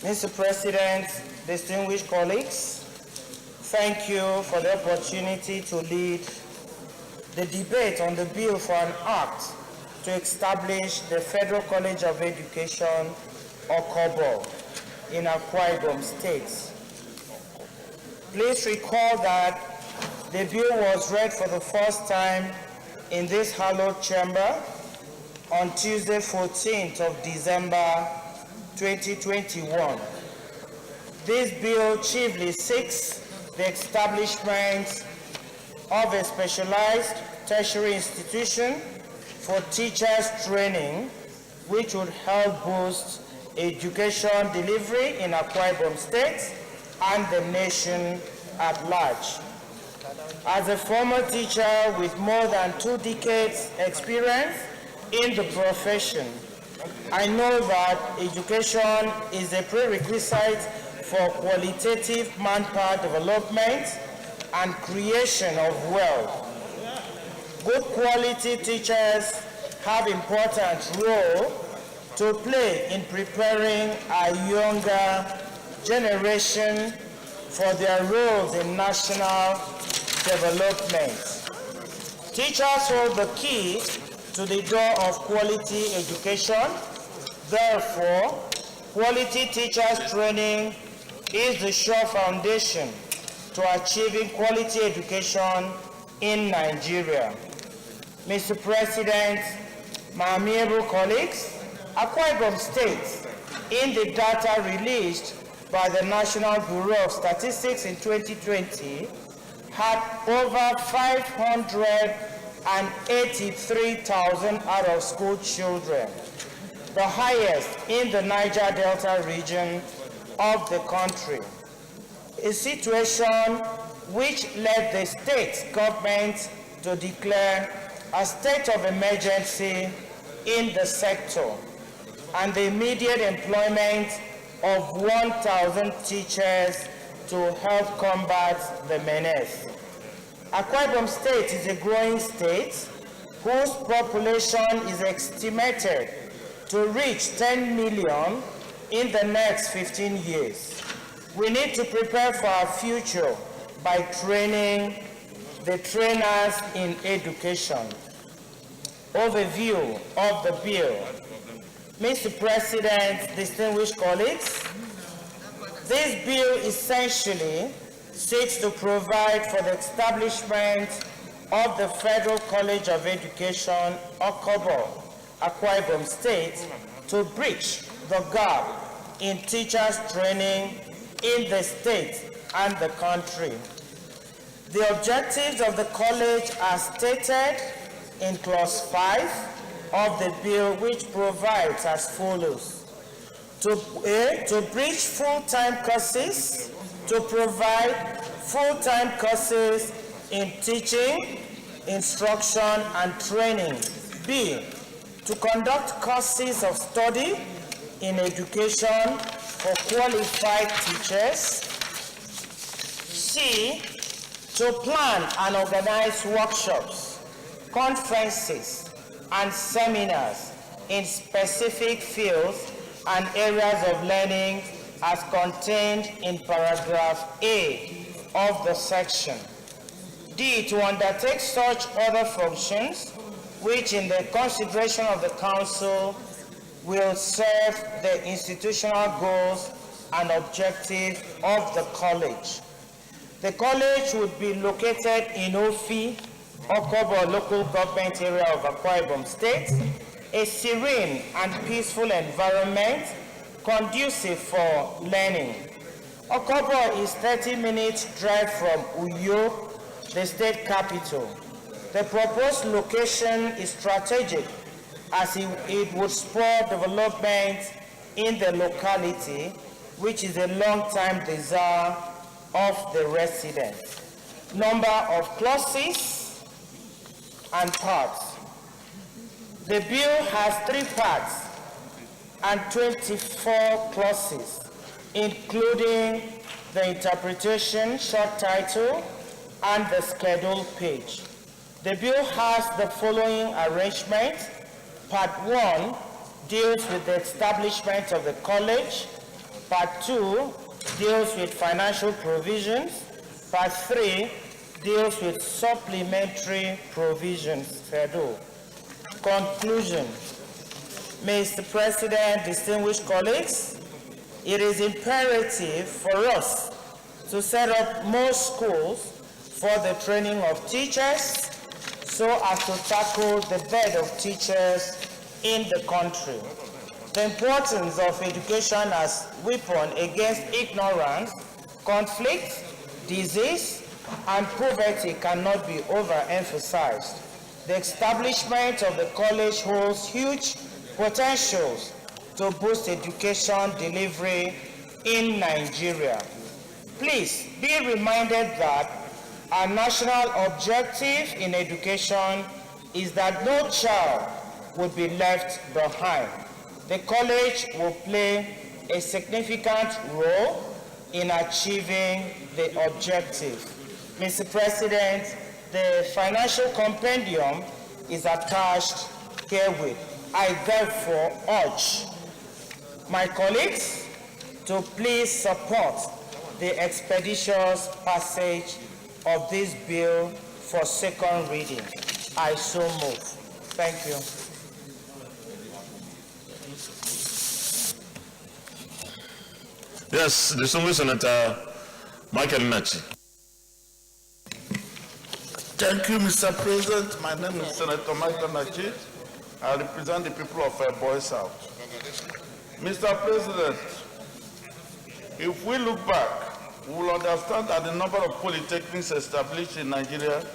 Mr. President, distinguished colleagues, thank you for the opportunity to lead the debate on the bill for an act to establish the Federal College of Education, Okobo, in Akwa Ibom State. Please recall that the bill was read for the first time in this hallowed chamber on Tuesday, 14th of December, 2021. This bill chiefly seeks the establishment of a specialized tertiary institution for teachers training, which would help boost education delivery in Akwa Ibom State and the nation at large. As a former teacher with more than 2 decades experience in the profession, I know that education is a prerequisite for qualitative manpower development and creation of wealth. Good quality teachers have important role to play in preparing our younger generation for their roles in national development. Teachers hold the key to the door of quality education. Therefore, quality teachers training is the sure foundation to achieving quality education in Nigeria. Mr. President, my amiable colleagues, Akwa Ibom State, in the data released by the National Bureau of Statistics in 2020, had over 583,000 out-of-school children, the highest in the Niger Delta region of the country, a situation which led the state government to declare a state of emergency in the sector and the immediate employment of 1,000 teachers to help combat the menace. Akwa Ibom State is a growing state whose population is estimated to reach 10 million in the next 15 years. We need to prepare for our future by training the trainers in education. Overview of the bill. Mr. President, distinguished colleagues, this bill essentially seeks to provide for the establishment of the Federal College of Education, Okobo, Akwa Ibom State, to bridge the gap in teachers' training in the state and the country. The objectives of the college are stated in Clause 5 of the bill, which provides as follows. To bridge full-time courses, to provide full-time courses in teaching, instruction, and training. B, to conduct courses of study in education for qualified teachers. C, to plan and organize workshops, conferences, and seminars in specific fields and areas of learning as contained in paragraph A of the section. D, to undertake such other functions which in the consideration of the council will serve the institutional goals and objectives of the college. The college would be located in Ofi, Okobo local government area of Akwa Ibom State, a serene and peaceful environment conducive for learning. Okobo is 30 minutes drive from Uyo, the state capital. The proposed location is strategic as it would spur development in the locality, which is a long-time desire of the residents. Number of clauses and parts. The bill has 3 parts and 24 clauses, including the interpretation, short title, and the schedule page. The bill has the following arrangement. Part 1 deals with the establishment of the college. Part 2 deals with financial provisions. Part 3 deals with supplementary provisions. Conclusion. Mr. President, distinguished colleagues, it is imperative for us to set up more schools for the training of teachers so as to tackle the bed of teachers in the country. The importance of education as weapon against ignorance, conflict, disease, and poverty cannot be overemphasized. The establishment of the college holds huge potentials to boost education delivery in Nigeria. Please be reminded that our national objective in education is that no child would be left behind. The college will play a significant role in achieving the objective. Mr. President, the financial compendium is attached herewith. I therefore urge my colleagues to please support the expeditious passage of this bill for second reading. I so move. Thank you.
Yes, distinguished Senator Michael Nachi.
Thank you, Mr. President. My name is Senator Michael Nachi. I represent the people of Boy South. Mr. President, if we look back, we will understand that the number of polytechnics established in Nigeria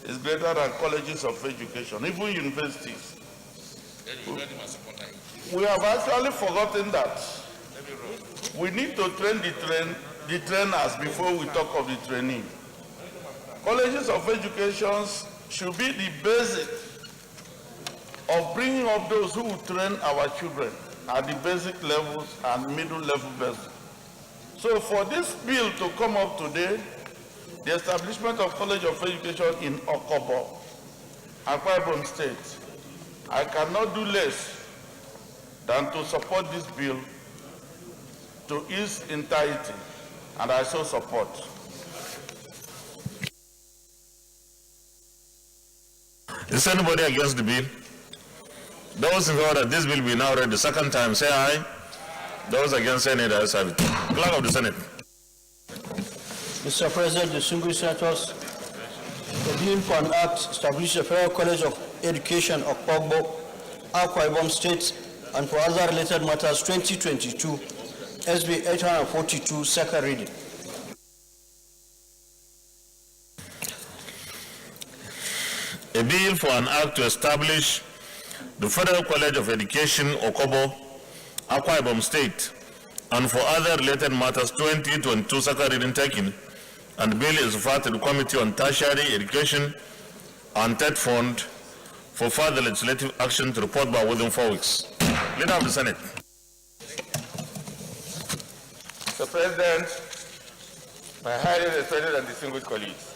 is greater than colleges of education, even universities. We have actually forgotten that we need to train the trainers before we talk of the training. Colleges of education should be the basic of bringing up those who will train our children at the basic levels and middle level basic. So for this bill to come up today, the establishment of College of Education in Okobo, Akwa Ibom State, I cannot do less than to support this bill to its entirety, and I so support.
Is anybody against the bill? Those in favor that this bill be now read the second time, say aye. Those against, say nay. That's it. Clerk of the Senate.
Mr. President, distinguished senators, the bill for an act establishes a Federal College of Education of Okpogbo, Akwa Ibom State, and for other related matters 2022, SB 842, second reading.
A bill for an act to establish the Federal College of Education, Okobo, Akwa Ibom State, and for other related matters 2022, second reading taken, and the bill is referred to the Committee on Tertiary Education and TED Fund for further legislative action to report by within 4 weeks. Leader of the Senate.
Mr. President, my highly respected and distinguished colleagues,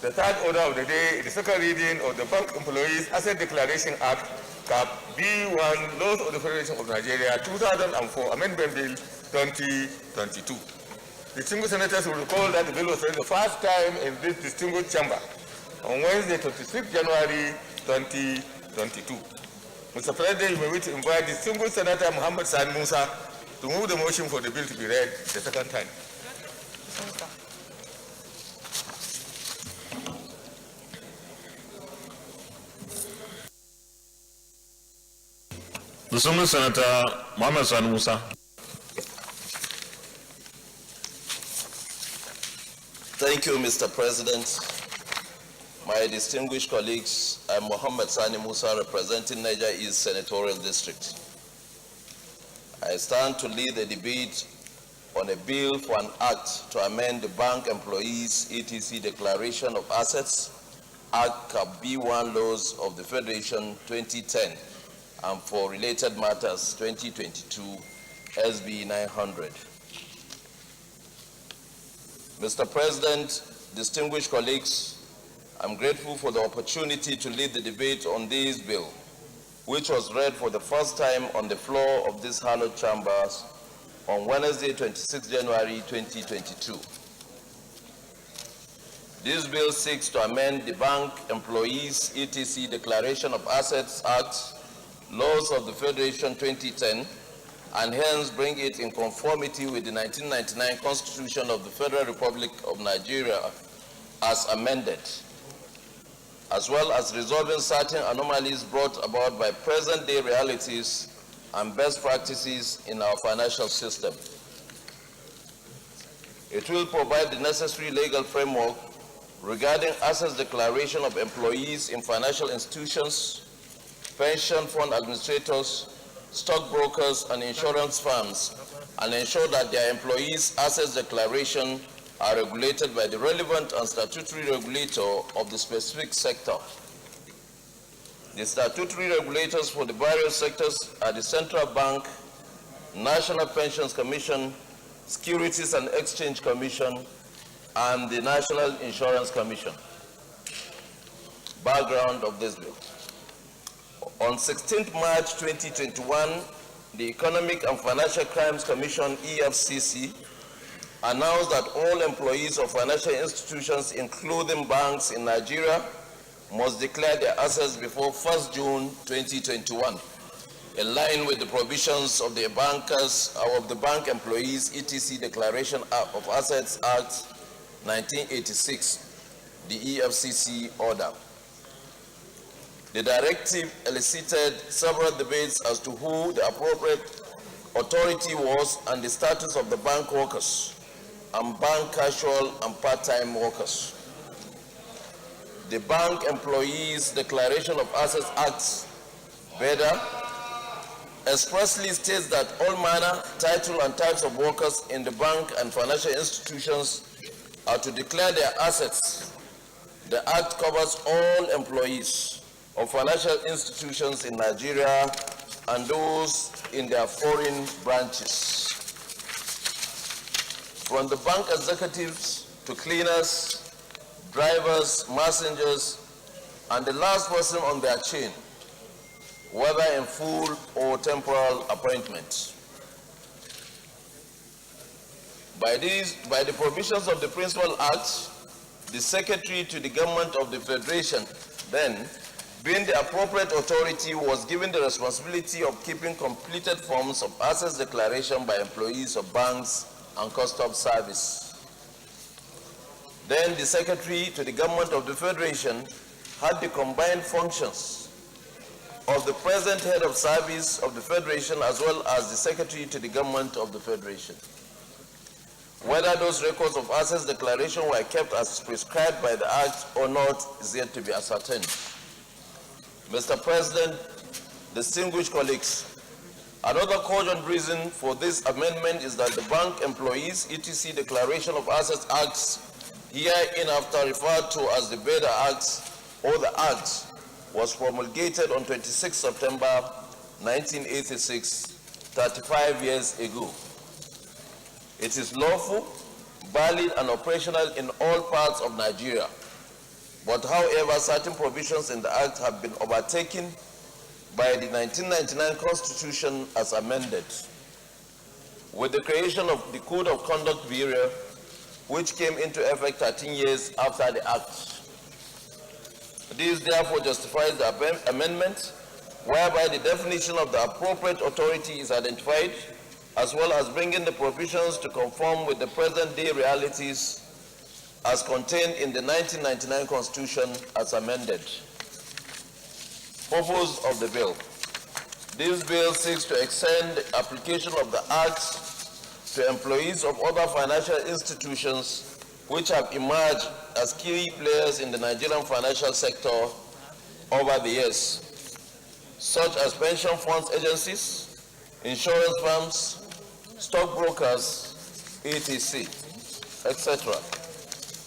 the third order of the day is the second reading of the Bank Employees Asset Declaration Act, CAP B1, Laws of the Federation of Nigeria, 2004, Amendment Bill 2022. Distinguished senators will recall that the bill was read the first time in this distinguished chamber on Wednesday, 26 January 2022. Mr. President, you may wish to invite distinguished Senator Muhammad Sani Musa to move the motion for the bill to be read the second time.
Distinguished Senator Muhammad Sani Musa.
Thank you, Mr. President. My distinguished colleagues, I'm Mohammed Sani Musa, representing Niger East Senatorial District. I stand to lead the debate on a bill for an act to amend the Bank Employees ETC Declaration of Assets Act Cap B1 Laws of the Federation 2010 and for related matters 2022 SB 900. Mr. President, distinguished colleagues, I'm grateful for the opportunity to lead the debate on this bill, which was read for the first time on the floor of this hallowed chambers on Wednesday, 26 January 2022. This bill seeks to amend the Bank Employees ETC Declaration of Assets Act, Laws of the Federation 2010, and hence bring it in conformity with the 1999 Constitution of the Federal Republic of Nigeria as amended, as well as resolving certain anomalies brought about by present-day realities and best practices in our financial system. It will provide the necessary legal framework regarding assets declaration of employees in financial institutions, pension fund administrators, stockbrokers, and insurance firms, and ensure that their employees' assets declaration are regulated by the relevant and statutory regulator of the specific sector. The statutory regulators for the various sectors are the Central Bank, National Pensions Commission, Securities and Exchange Commission, and the National Insurance Commission. Background of this bill. On 16th March 2021, the Economic and Financial Crimes Commission, EFCC, announced that all employees of financial institutions, including banks in Nigeria, must declare their assets before 1st June 2021, in line with the provisions of the Bank Employees ETC Declaration of Assets Act 1986, the EFCC order. The directive elicited several debates as to who the appropriate authority was and the status of the bank workers and bank casual and part-time workers. The Bank Employees Declaration of Assets Act, BEDA, expressly states that all manner, title, and types of workers in the bank and financial institutions are to declare their assets. The Act covers all employees of financial institutions in Nigeria and those in their foreign branches. From the bank executives to cleaners, drivers, messengers, and the last person on their chain, whether in full or temporal appointment. By the provisions of the Principal Act, the Secretary to the Government of the Federation, then, being the appropriate authority, was given the responsibility of keeping completed forms of assets declaration by employees of banks and customs service. Then the Secretary to the Government of the Federation had the combined functions of the present head of service of the Federation as well as the Secretary to the Government of the Federation. Whether those records of assets declaration were kept as prescribed by the Act or not is yet to be ascertained. Mr. President, distinguished colleagues, another cogent reason for this amendment is that the Bank Employees etc. Declaration of Assets Act, hereinafter referred to as the BEDA Act or the Act, was promulgated on 26 September 1986, 35 years ago. It is lawful, valid, and operational in all parts of Nigeria. But however, certain provisions in the Act have been overtaken by the 1999 Constitution as amended. With the creation of the Code of Conduct Bureau, which came into effect 13 years after the Act. This therefore justifies the amendment, whereby the definition of the appropriate authority is identified, as well as bringing the provisions to conform with the present-day realities as contained in the 1999 Constitution as amended. Purpose of the bill. This bill seeks to extend the application of the Act to employees of other financial institutions which have emerged as key players in the Nigerian financial sector over the years, such as pension funds agencies, insurance firms, stockbrokers, etc., etc.,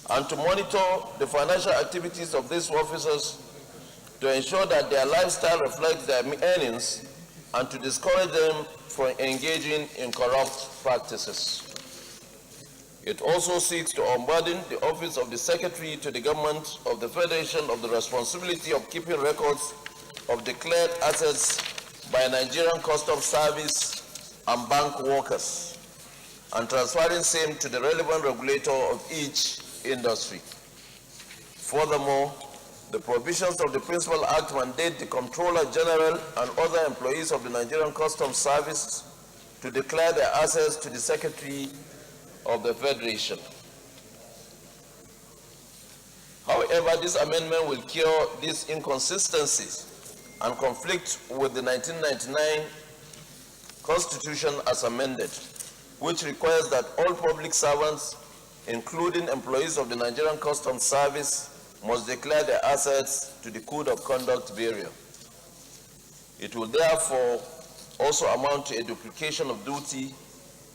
and to monitor the financial activities of these officers to ensure that their lifestyle reflects their earnings and to discourage them from engaging in corrupt practices. It also seeks to unburden the office of the Secretary to the Government of the Federation of the responsibility of keeping records of declared assets by Nigerian Customs Service and bank workers and transferring same to the relevant regulator of each industry. Furthermore, the provisions of the Principal Act mandate the Comptroller General and other employees of the Nigerian Customs Service to declare their assets to the Secretary of the Federation. However, this amendment will cure these inconsistencies and conflict with the 1999 Constitution as amended, which requires that all public servants, including employees of the Nigerian Customs Service, must declare their assets to the Code of Conduct Bureau. It will therefore also amount to a duplication of duty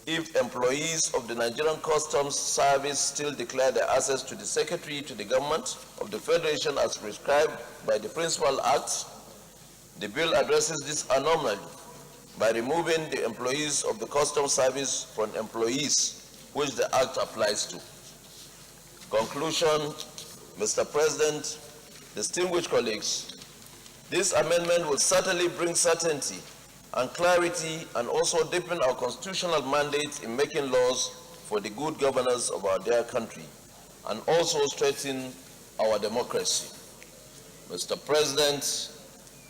if employees of the Nigerian Customs Service still declare their assets to the Secretary to the Government of the Federation as prescribed by the Principal Act. The bill addresses this anomaly by removing the employees of the Customs Service from employees which the Act applies to. Conclusion, Mr. President, distinguished colleagues, this amendment will certainly bring certainty and clarity and also deepen our constitutional mandate in making laws for the good governance of our dear country and also strengthen our democracy. Mr. President,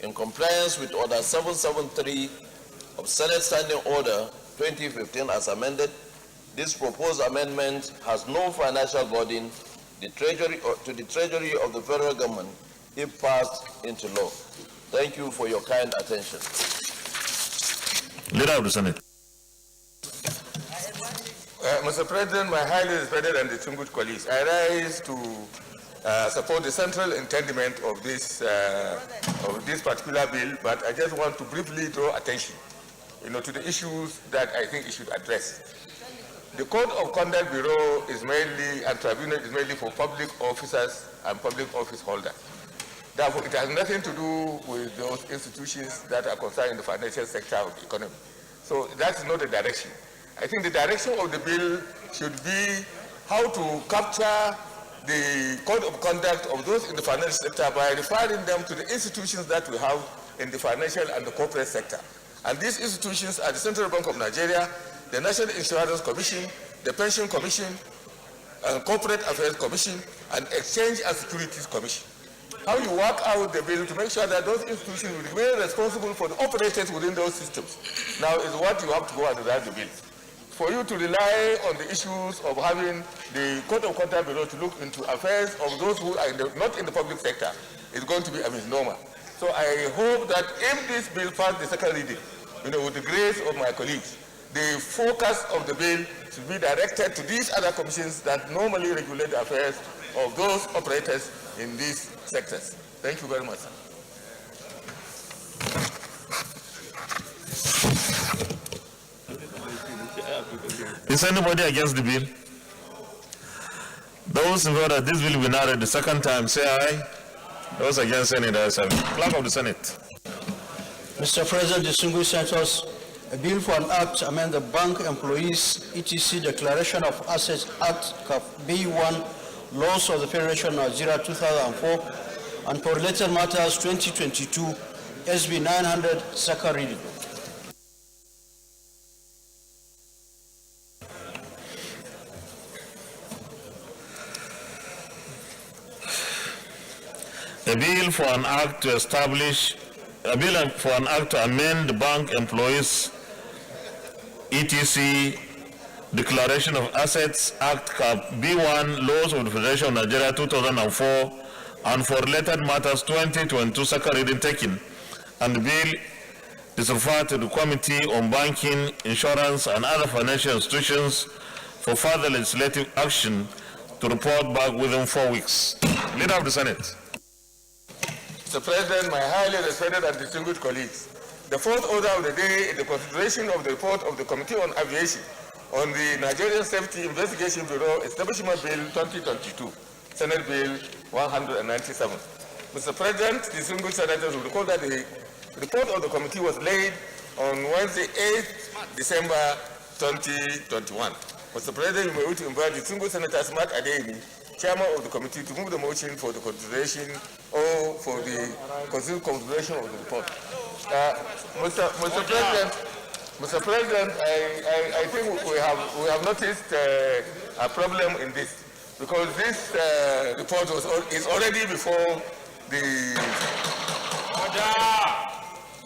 in compliance with Order 773 of Senate Standing Order 2015 as amended, this proposed amendment has no financial burden the Treasury of the federal government if passed into law. Thank you for your kind attention.
Leader of the Senate.
Mr. President, my highly respected and distinguished colleagues, I rise to support the central intendment of this particular bill, but I just want to briefly draw attention, to the issues that I think it should address. The Code of Conduct Bureau is mainly, and tribunal is mainly for public officers and public office holders. Therefore, it has nothing to do with those institutions that are concerned in the financial sector of the economy. So that's not the direction. I think the direction of the bill should be how to capture the code of conduct of those in the financial sector by referring them to the institutions that we have in the financial and the corporate sector. And these institutions are the Central Bank of Nigeria, the National Insurance Commission, the Pension Commission, Corporate Affairs Commission, and Exchange and Securities Commission. How you work out the bill to make sure that those institutions will remain responsible for the operators within those systems now is what you have to go and write the bill. For you to rely on the issues of having the Code of Conduct Bureau to look into affairs of those who are not in the public sector is going to be a misnomer. So I hope that if this bill passes the second reading, with the grace of my colleagues, the focus of the bill should be directed to these other commissions that normally regulate the affairs of those operators in these sectors. Thank you very much.
Is anybody against the bill? Those in favor that this bill will be now read the second time, say aye. Those against, any the ayes have it. Clerk of the Senate.
Mr. President, distinguished senators, a bill for an act to amend the Bank Employees etc. Declaration of Assets Act B1 Laws of the Federation of Nigeria 2004 and for related matters 2022 SB 900 second reading.
A bill for an act to amend the Bank Employees etc. Declaration of Assets Act B1 Laws of the Federation of Nigeria 2004 and for related matters 2022 second reading taken, and the bill is referred to the Committee on Banking, Insurance and Other Financial Institutions for further legislative action to report back within 4 weeks. Leader of the Senate.
Mr. President, my highly respected and distinguished colleagues, the fourth order of the day is the consideration of the report of the Committee on Aviation on the Nigerian Safety Investigation Bureau Establishment Bill 2022, Senate Bill 197. Mr. President, distinguished senators will recall that the report of the committee was laid on Wednesday, 8th December 2021. Mr. President, you may wish to invite the distinguished Senator Smart Adeyemi, Chairman of the committee, to move the motion for the consideration or for the consideration of the report. Mr. President, I think we have noticed a problem in this because this report is already before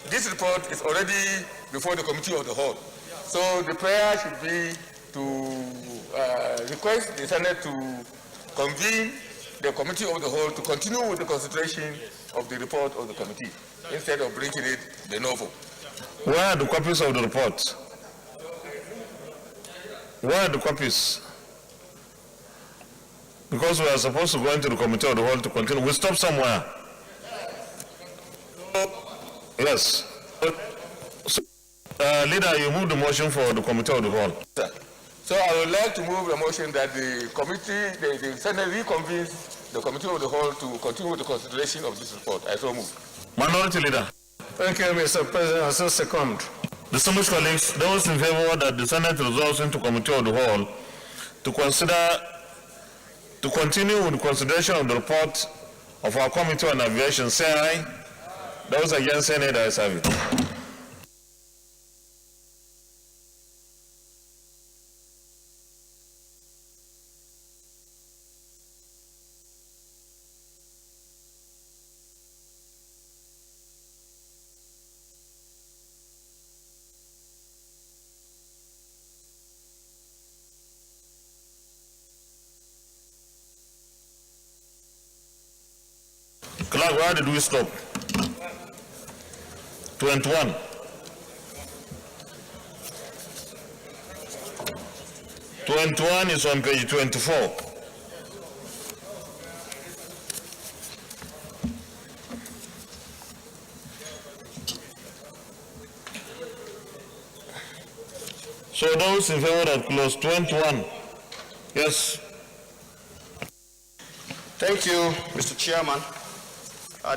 this report is already before the committee of the whole. So the prayer should be to request the Senate to convene the committee of the whole to continue with the consideration of the report of the committee instead of bringing it de novo.
Where are the copies of the report? Where are the copies? Because we are supposed to go into the committee of the whole to continue. We stop somewhere. Yes. Leader, you move the motion for the committee of the whole.
So I would like to move the motion that the committee, the Senate reconvenes the committee of the whole to continue with the consideration of this report. I so move.
Minority Leader.
Thank you, Mr. President. I so second.
Distinguished colleagues, those in favor that the Senate resolves into committee of the whole to continue with the consideration of the report of our committee on aviation, say aye. Those against, say nay. The ayes have it. Clerk, where did we stop? 21. Is on page 24. So those in favor of clause 21, yes.
Thank you, Mr. Chairman.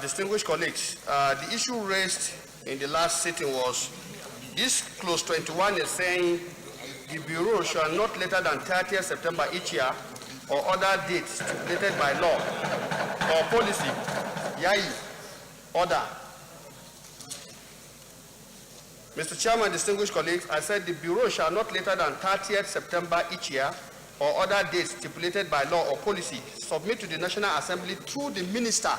Distinguished colleagues, the issue raised in the last sitting was this clause 21 is saying the Bureau shall not later than 30th September each year or other dates stipulated by law or policy, order. Mr. Chairman, distinguished colleagues, I said the Bureau shall not later than 30th September each year or other dates stipulated by law or policy submit to the National Assembly through the minister.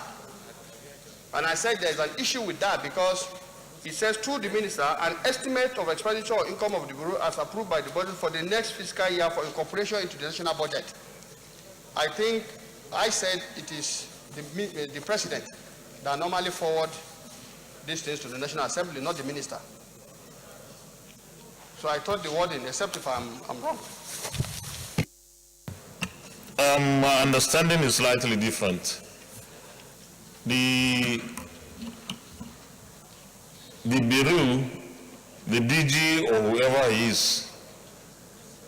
And I said there is an issue with that because it says through the minister an estimate of expenditure or income of the Bureau as approved by the budget for the next fiscal year for incorporation into the national budget. I think I said it is the president that normally forward these things to the National Assembly, not the minister. So I thought the wording, except if I'm wrong.
My understanding is slightly different. The Bureau, the DG or whoever he is,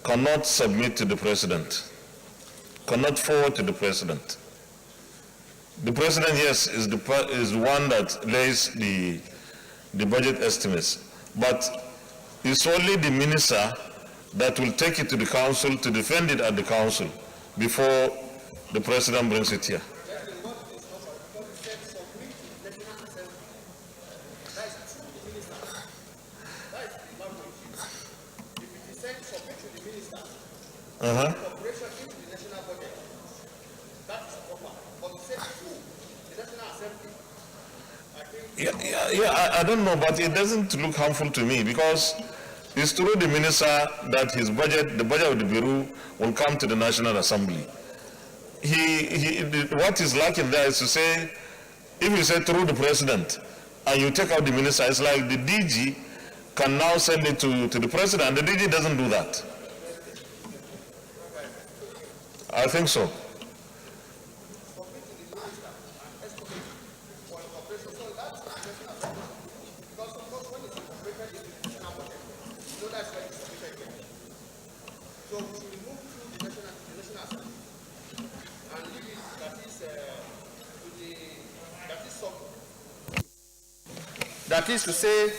cannot submit to the president, cannot forward to the president. The president, yes, is the one that lays the budget estimates, but it's only the minister that will take it to the council to defend it at the council before the president brings it here. I don't know, but it doesn't look harmful to me because it's through the minister that his budget, the budget of the Bureau, will come to the National Assembly. What is lacking there is to say, if you say through the president and you take out the minister, it's like the DG can now send it to the president. The DG doesn't do that. I think so.
That is to say,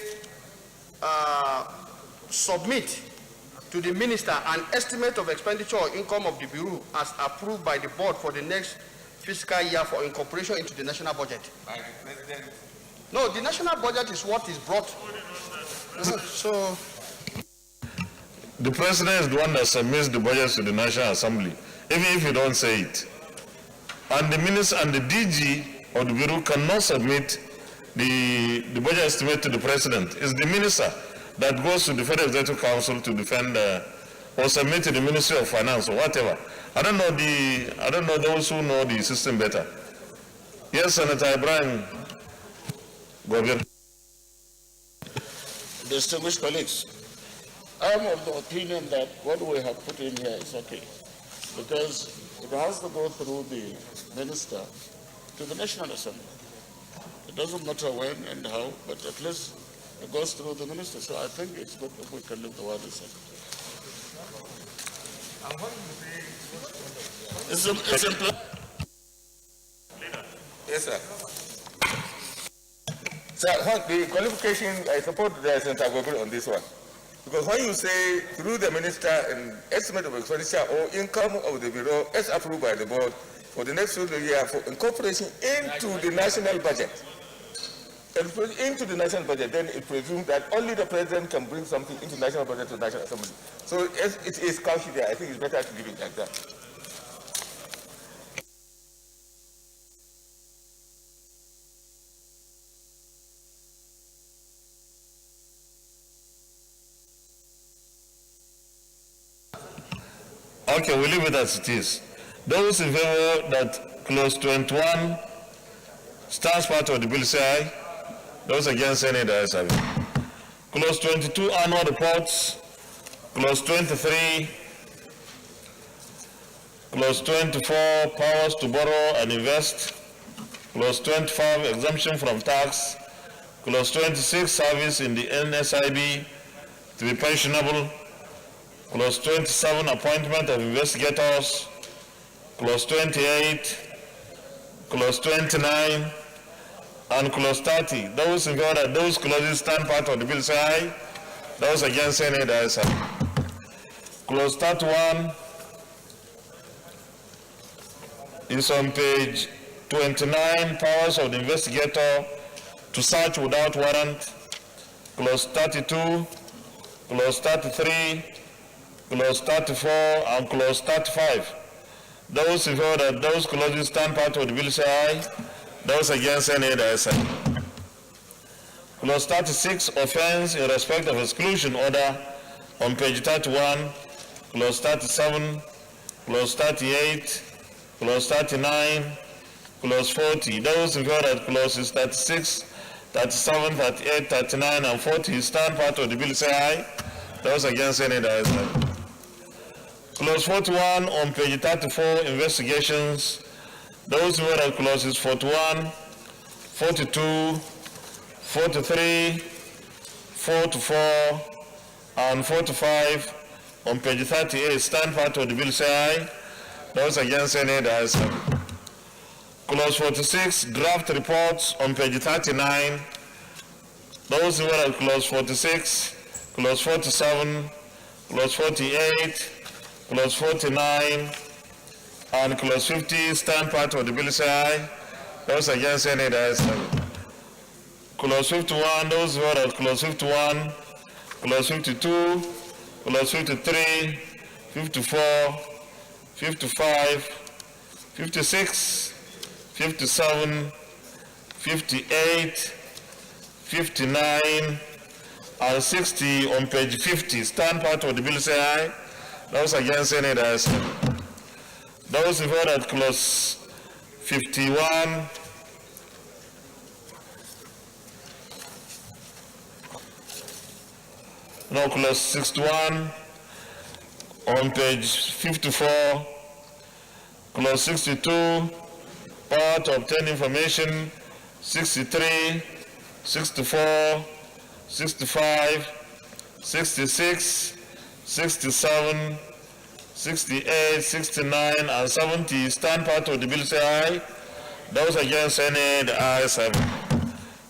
submit to the minister an estimate of expenditure or income of the Bureau as approved by the board for the next fiscal year for incorporation into the national budget.
By the president.
No, the national budget is what is brought. So
the president is the one that submits the budget to the National Assembly, even if you don't say it. And the minister and the DG of the Bureau cannot submit the budget estimate to the president. It's the minister that goes to the Federal Executive Council to defend or submit to the Ministry of Finance or whatever. I don't know those who know the system better. Yes, Senator Ibrahim. Go ahead.
Distinguished colleagues, I am of the opinion that what we have put in here is okay, because it has to go through the minister to the National Assembly. It doesn't matter when and how, but at least it goes through the minister. So I think it's good if we can leave the word aside. It's simple.
Yes, sir. Sir, the qualification, I support the Senator Gobel on this one. Because when you say through the minister an estimate of expenditure or income of the Bureau as approved by the board for the next fiscal year for incorporation into the national budget, then it presumes that only the president can bring something into the national budget to the National Assembly. So as it is couched there, I think it's better to leave it like that.
Okay, we'll leave it as it is. Those in favor that clause 21 stands part of the bill, say aye. Those against, say nay. The ayes have it. Clause 22, annual reports. Clause 23. Clause 24, powers to borrow and invest. Clause 25, exemption from tax. Clause 26, service in the NSIB to be pensionable. Clause 27, appointment of investigators. Clause 28, Clause 29, and Clause 30. Those in favor that those clauses stand part of the bill, say aye. Those against, say nay. The ayes have it. Clause 31 is on page 29, powers of the investigator to search without warrant. Clause 32, Clause 33, Clause 34, and Clause 35. Those in favor that those clauses stand part of the bill, say aye. Those against, say nay. The ayes have it. Clause 36, offense in respect of exclusion order on page 31, Clause 37, Clause 38, Clause 39, Clause 40. Those in favor that clauses 36, 37, 38, 39, and 40 stand part of the bill, say aye. Those against, say nay. The ayes have it. Clause 41 on page 34, investigations. Those in favor that clauses 41, 42, 43, 44, and 45 on page 38 stand part of the bill, say aye. Those against, say nay. The ayes have it. Clause 46, draft reports on page 39. Those in favor of clause 46, clause 47, clause 48, clause 49, and clause 50 stand part of the bill, say aye. Those against, say nay. The ayes have it. Clause 51, those in favor of clause 51, clause 52, clause 53, 54, 55, 56, 57, 58, 59, and 60 on page 50 stand part of the bill, say aye. Those against, say nay. The ayes have it. Those in favor of clause 51, clause 61 on page 54, clause 62, power to obtain information, 63, 64, 65, 66, 67, 68, 69, and 70 stand part of the bill, say aye. Those against, say nay. The ayes have it.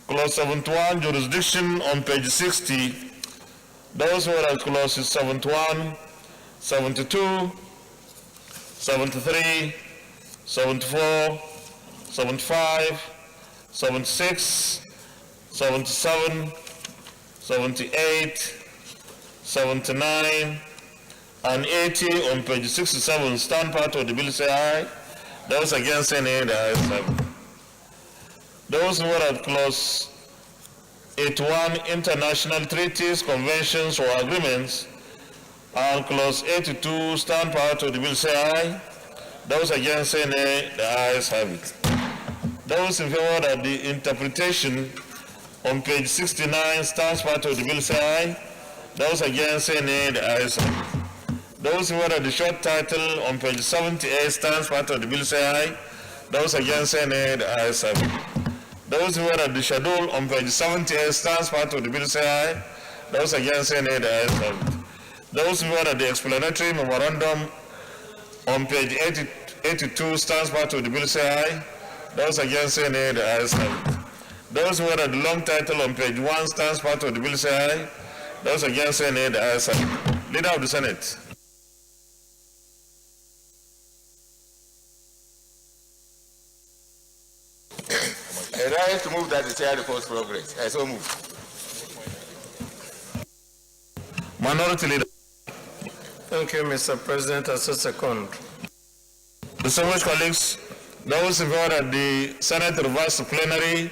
Clause 71, jurisdiction on page 60. Those who are at clauses 71, 72, 73, 74, 75, 76, 77, 78, 79, and 80 on page 67 stand part of the bill, say aye. Those against, say nay. The ayes have it. Those who are at clause 81, international treaties, conventions, or agreements, and clause 82 stand part of the bill, say aye. Those against, say nay. The ayes have it. Those in favor that the interpretation on page 69 stands part of the bill, say aye. Those against, say nay. The ayes have it. Those in favor that the short title on page 78 stands part of the bill, say aye. Those against, say nay. The ayes have it. Those who are at the schedule on page 78 stands part of the bill, say aye. Those against, say nay. The ayes have it. Those who are at the explanatory memorandum on page 82 stands part of the bill, say aye. Those against, say nay. The ayes have it. Those who are at the long title on page 1 stands part of the bill, say aye. Those against, say nay. The ayes have it. Leader of the Senate.
I rise to move that the chair reports progress. I so move.
Minority Leader.
Thank you, Mr. President. As a second.
Distinguished colleagues, those in favor that the Senate reverse to plenary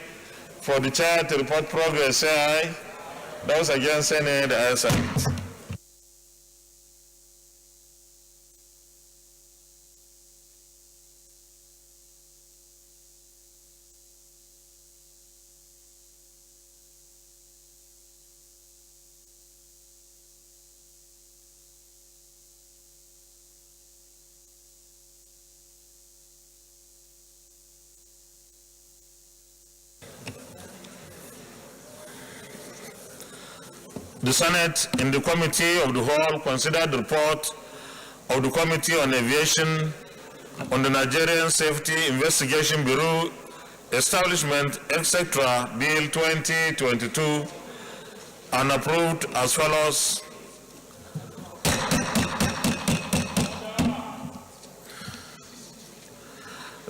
for the chair to report progress, say aye. Those against, say nay. The ayes have it. The Senate, in the Committee of the Whole, considered the report of the Committee on Aviation on the Nigerian Safety Investigation Bureau Establishment, etc., Bill 2022, and approved as follows.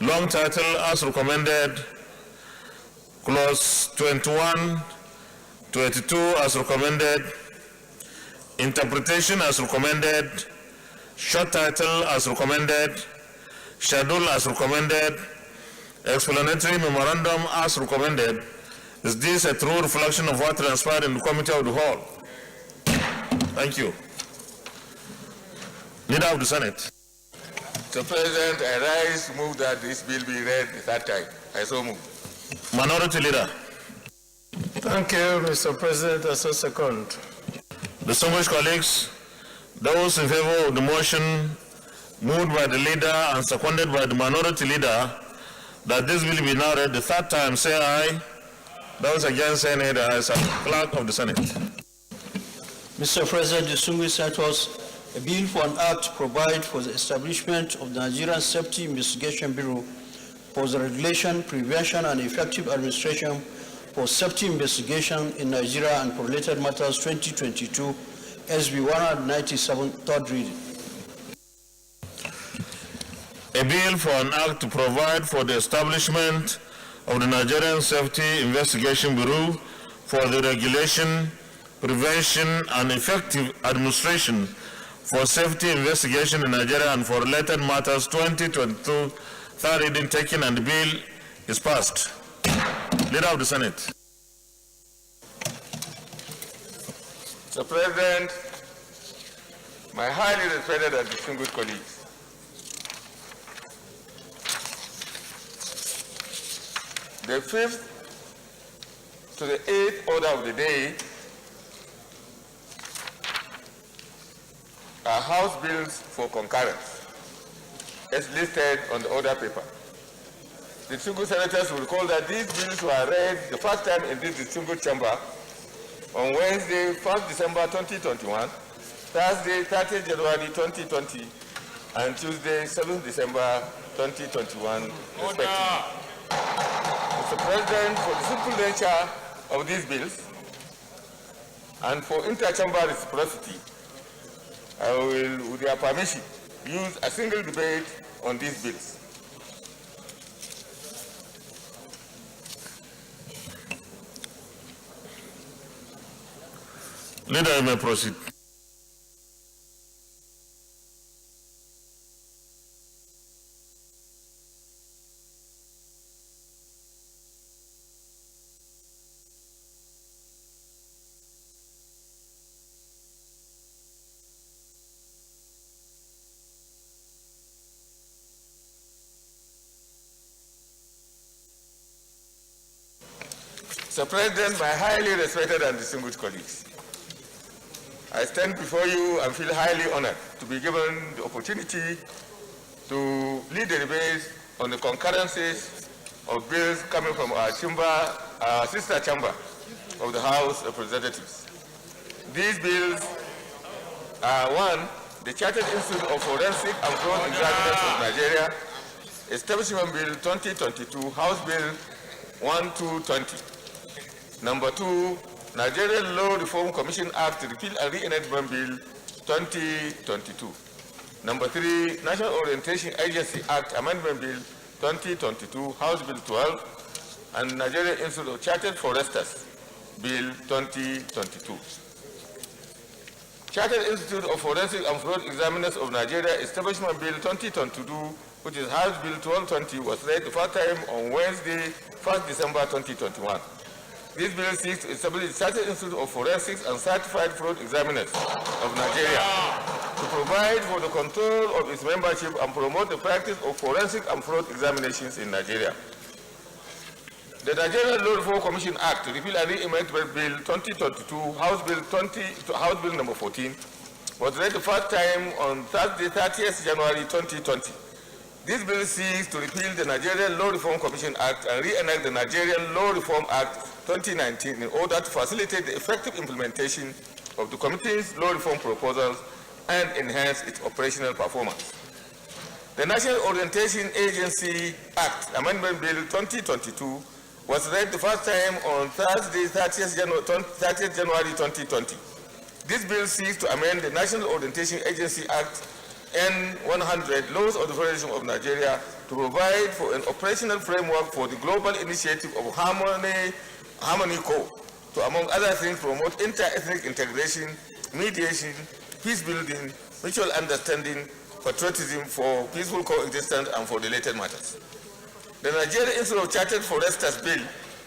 Long title as recommended, clause 21, 22 as recommended, interpretation as recommended, short title as recommended, schedule as recommended, explanatory memorandum as recommended. Is this a true reflection of what transpired in the Committee of the Whole? Thank you. Leader of the Senate.
Mr. President, I rise to move that this bill be read the third time. I so move.
Minority Leader.
Thank you, Mr. President. I so second.
Distinguished colleagues, those in favor of the motion moved by the leader and seconded by the minority leader that this bill be now read the third time, say aye. Those against, say nay. The ayes have it. Clerk of the Senate.
Mr. President, distinguished senators, a bill for an act to provide for the establishment of the Nigerian Safety Investigation Bureau for the regulation, prevention, and effective administration for safety investigation in Nigeria and for related matters 2022, SB 197, third reading.
A bill for an act to provide for the establishment of the Nigerian Safety Investigation Bureau for the regulation, prevention, and effective administration for safety investigation in Nigeria and for related matters 2022, third reading taken, and the bill is passed. Leader of the Senate.
Mr. President, my highly respected and distinguished colleagues, the 5th to the 8th order of the day are House bills for concurrence, as listed on the order paper. The distinguished senators will recall that these bills were read the first time in this distinguished chamber on Wednesday, 1st December 2021, Thursday, 30th January 2020, and Tuesday, 7th December 2021, respectively. Mr. President, for the simple nature of these bills and for interchamber reciprocity, I will, with your permission, use a single debate on these bills.
Leader, you may proceed.
Mr. President, my highly respected and distinguished colleagues, I stand before you and feel highly honored to be given the opportunity to lead the debate on the concurrences of bills coming from our chamber, our sister chamber of the House of Representatives. These bills are: 1, the Chartered Institute of Forensic and Fraud Examiners of Nigeria, Establishment Bill 2022, House Bill 1220. Number 2, Nigerian Law Reform Commission Act, Repeal and Reenactment Bill 2022. Number 3, National Orientation Agency Act, Amendment Bill 2022, House Bill 12, and Nigerian Institute of Chartered Foresters Bill 2022. Chartered Institute of Forensic and Fraud Examiners of Nigeria Establishment Bill 2022, which is House Bill 1220, was read the first time on Wednesday, 1st December 2021. This bill seeks to establish the Chartered Institute of Forensics and Certified Fraud Examiners of Nigeria to provide for the control of its membership and promote the practice of forensic and fraud examinations in Nigeria. The Nigerian Law Reform Commission Act, Repeal and Reenactment Bill 2022, House Bill number 14, was read the first time on Thursday, 30th January 2020. This bill seeks to repeal the Nigerian Law Reform Commission Act and reenact the Nigerian Law Reform Act 2019 in order to facilitate the effective implementation of the committee's law reform proposals and enhance its operational performance. The National Orientation Agency Act, Amendment Bill 2022, was read the first time on Thursday, 30th January 2020. This bill seeks to amend the National Orientation Agency Act N100, Laws of the Federation of Nigeria, to provide for an operational framework for the global initiative of Harmony Co. to, among other things, promote inter-ethnic integration, mediation, peace building, mutual understanding, patriotism for peaceful coexistence, and for related matters. The Nigerian Institute of Chartered Foresters Bill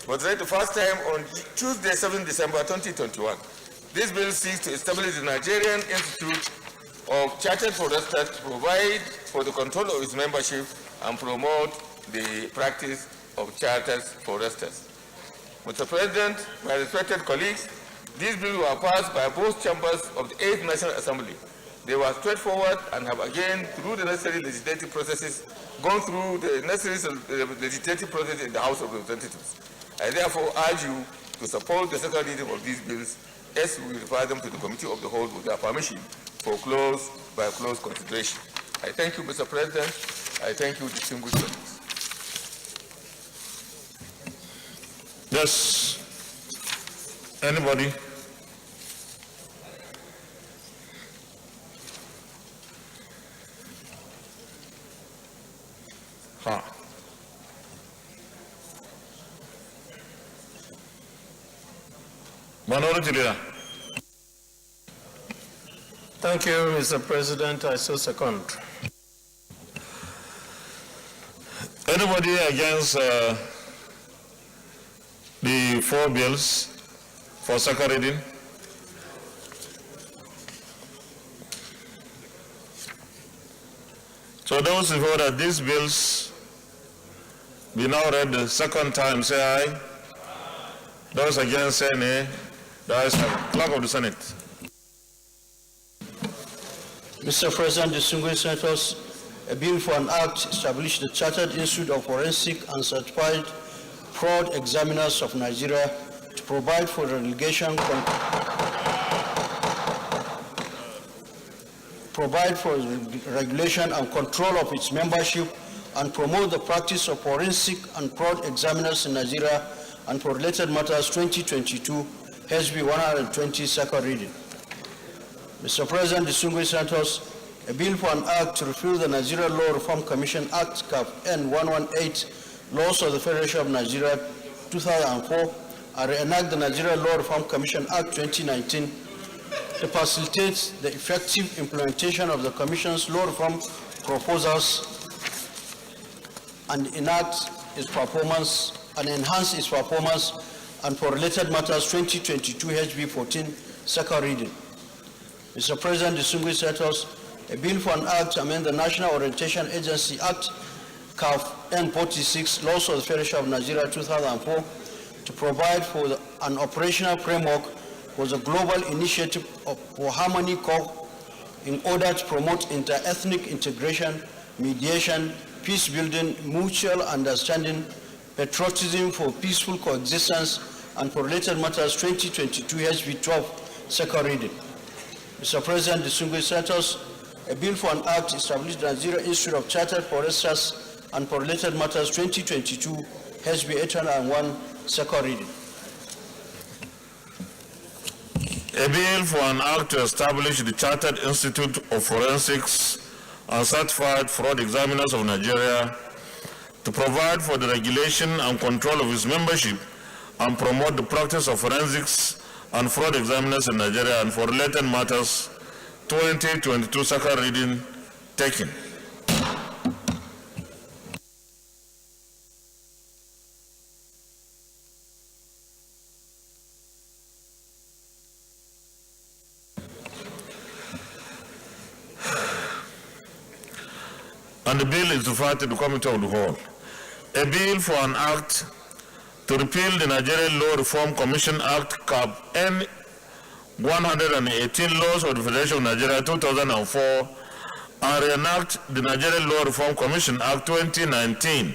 was read the first time on Tuesday, 7 December 2021. This bill seeks to establish the Nigerian Institute of Chartered Foresters to provide for the control of its membership and promote the practice of chartered foresters. Mr. President, my respected colleagues, these bills were passed by both chambers of the 8th National Assembly. They were straightforward and have again, through the necessary legislative processes, gone through the necessary legislative process in the House of Representatives. I therefore urge you to support the second reading of these bills as we refer them to the Committee of the Whole with their permission for close consideration. I thank you, Mr. President. I thank you, distinguished colleagues.
Yes. Anybody? Minority Leader.
Thank you, Mr. President. I so second.
Anybody against the 4 bills for second reading? So those who vote that these bills be now read the second time, say aye. Those against, say nay. The ayes have it. Clerk of the Senate.
Mr. President, distinguished senators, a bill for an act established the Chartered Institute of Forensic and Certified Fraud Examiners of Nigeria to provide for the regulation and control of its membership and promote the practice of forensic and fraud examiners in Nigeria and for related matters 2022 HB 120 second reading. Mr. President, distinguished senators, a bill for an act to repeal the Nigeria Law Reform Commission Act Cap N118, Laws of the Federation of Nigeria 2004, and reenact the Nigeria Law Reform Commission Act 2019 to facilitate the effective implementation of the Commission's law reform proposals and enhance its performance and for related matters 2022 HB 14 second reading. Mr. President, distinguished senators, a bill for an act to amend the National Orientation Agency Act CAF N46, Laws of the Federation of Nigeria 2004, to provide for an operational framework for the global initiative for Harmony Co. in order to promote inter-ethnic integration, mediation, peace building, mutual understanding, patriotism for peaceful coexistence, and for related matters 2022 HB 12 second reading. Mr. President, distinguished senators, a bill for an act established the Nigeria Institute of Chartered Foresters and for related matters 2022 HB 801 second reading.
A bill for an act to establish the Chartered Institute of Forensics and Certified Fraud Examiners of Nigeria to provide for the regulation and control of its membership and promote the practice of forensics and fraud examiners in Nigeria and for related matters 2022 second reading taken. And the bill is referred to the Committee of the Whole. A bill for an act to repeal the Nigerian Law Reform Commission Act Cap N 118 Laws of the Federation of Nigeria 2004 and reenact the Nigerian Law Reform Commission Act 2019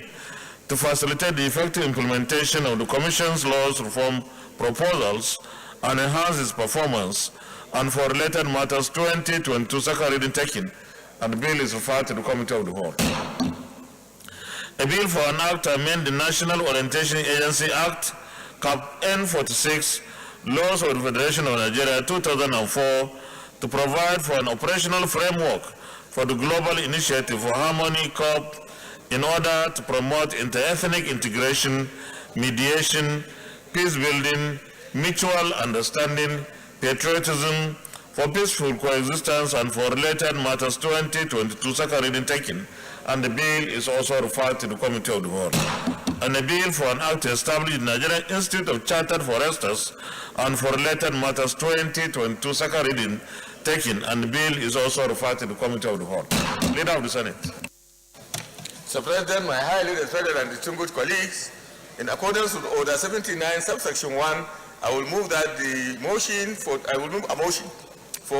to facilitate the effective implementation of the Commission's laws reform proposals and enhance its performance and for related matters 2022 second reading taken, and the bill is referred to the Committee of the Whole. A bill for an act to amend the National Orientation Agency Act, Cap N46, Laws of the Federation of Nigeria 2004, to provide for an operational framework for the Global Initiative for Harmony COP in order to promote inter-ethnic integration, mediation, peace building, mutual understanding, patriotism, for peaceful coexistence, and for related matters 2022 second reading taken, and the bill is also referred to the Committee of the Whole. And a bill for an act to establish the Nigerian Institute of Chartered Foresters, and for related matters 2022 second reading taken, and the bill is also referred to the Committee of the Whole. Leader of the Senate.
Mr. President, my highly respected and distinguished colleagues, in accordance with Order 79, subsection 1, I will move a motion for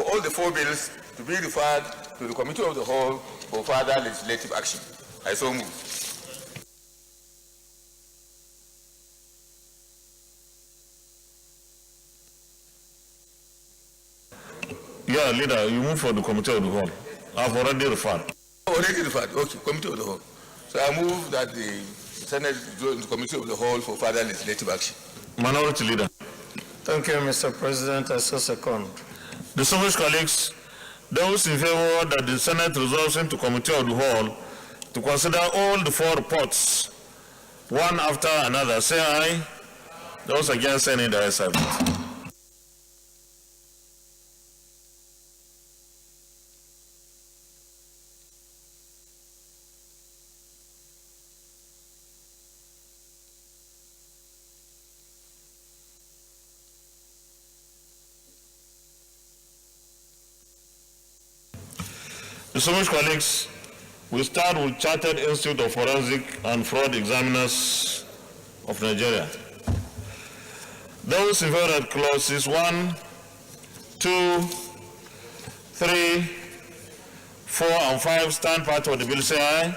all the four bills to be referred to the Committee of the Whole for further legislative action. I so move.
Yeah, Leader, you move for the Committee of the Whole. I've already referred.
Already referred, okay, Committee of the Whole. So I move that the Senate go into Committee of the Whole for further legislative action.
Minority Leader.
Thank you, Mr. President. I so second.
Distinguished colleagues, those in favor that the Senate resolves into Committee of the Whole to consider all the four reports, one after another, say aye. Those against, say nay. The ayes have it. Distinguished colleagues, we start with Chartered Institute of Forensic and Fraud Examiners of Nigeria. Those in favor of clauses 1, 2, 3, 4, and 5 stand part of the bill, say aye.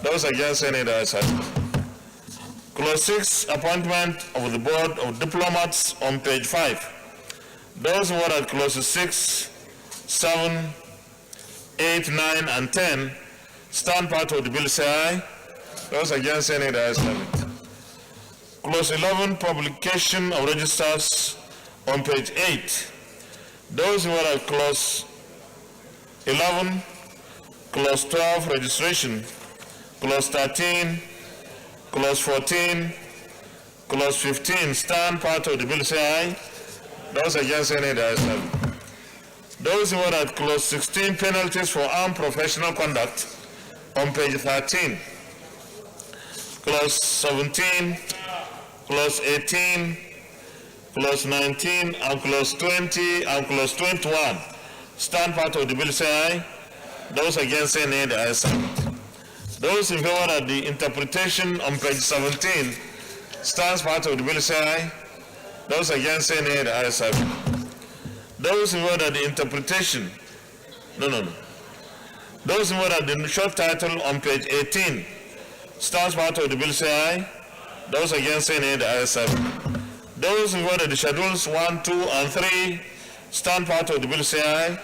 Those against, say nay. The ayes have it. Clause 6, appointment of the Board of Diplomats on page 5. Those in favor of clauses 6, 7, 8, 9, and 10 stand part of the bill, say aye. Those against, say nay. The ayes have it. Clause 11, publication of registers on page 8. Those who are at clause 11, clause 12, registration, clause 13, clause 14, clause 15 stand part of the bill, say aye. Those against, say nay. The ayes have it. Those who are at clause 16, penalties for armed professional conduct on page 13, clause 17, clause 18, clause 19, and clause 20, and clause 21 stand part of the bill, say aye. Those against, say nay. The ayes have it. Those in favor of the interpretation on page 17 stands part of the bill, say aye. Those against, say nay. The ayes have it. Those who were at the interpretation, Those who were at the short title on page 18 stands part of the bill, say aye. Those against, say nay. The ayes have it. Those who were at the schedules 1, 2, and 3 stand part of the bill, say aye.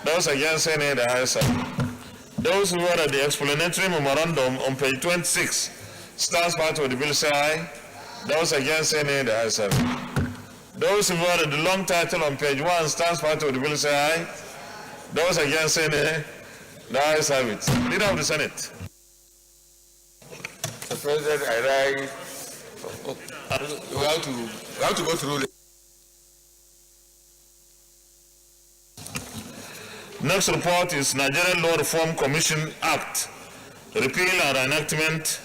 Those against, say nay. The ayes have it. Those who were at the explanatory memorandum on page 26 stands part of the bill, say aye. Those against, say nay. The ayes have it. Those who were at the long title on page 1 stands part of the bill, say aye. Those against, say nay. The ayes have it. Leader of the Senate.
Mr. President, I rise. We have to go through the
Next report is Nigerian Law Reform Commission Act, repeal and enactment.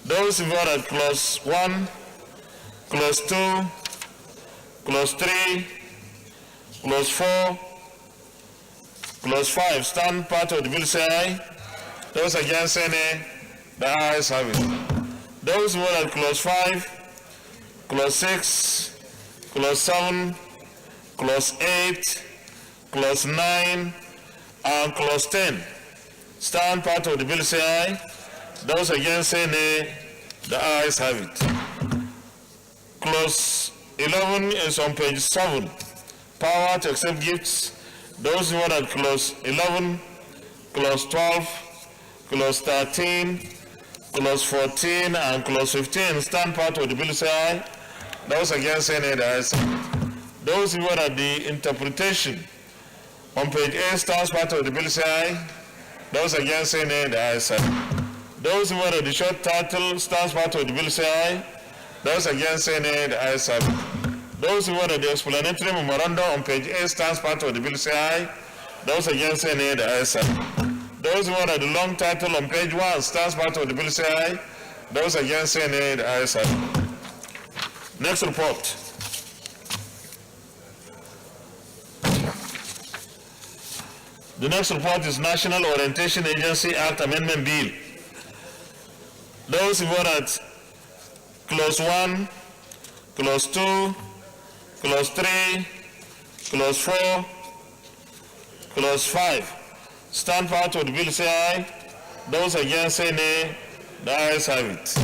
Those in favor at clause 1, clause 2, clause 3, clause 4, clause 5 stand part of the bill, say aye. Those against, say nay. The ayes have it. Those who are at clause 5, clause 6, clause 7, clause 8, clause 9, and clause 10 stand part of the bill, say aye. Those against, say nay. The ayes have it. Clause 11 is on page 7, power to accept gifts. Those in favor of clause 11, clause 12, clause 13, clause 14, and clause 15 stand part of the bill say aye. Those against say nay, the ayes have it. Those in favor of the interpretation on page A stands part of the bill say aye. Those against say nay, the ayes have it. Those in favor of the short title stands part of the bill say aye. Those against say nay, the ayes have it. Those in favor of the explanatory memorandum on page A stands part of the bill say aye. Those against say nay, the ayes have it. Those in favor of the long title on page 1 stands part of the bill say aye. Those against say nay, the ayes have it. Next report. The next report is National Orientation Agency Act Amendment Bill. Those in favor at clause 1, clause 2, clause 3, clause 4, clause 5 stand part of the bill say aye. Those against say nay. The ayes have it.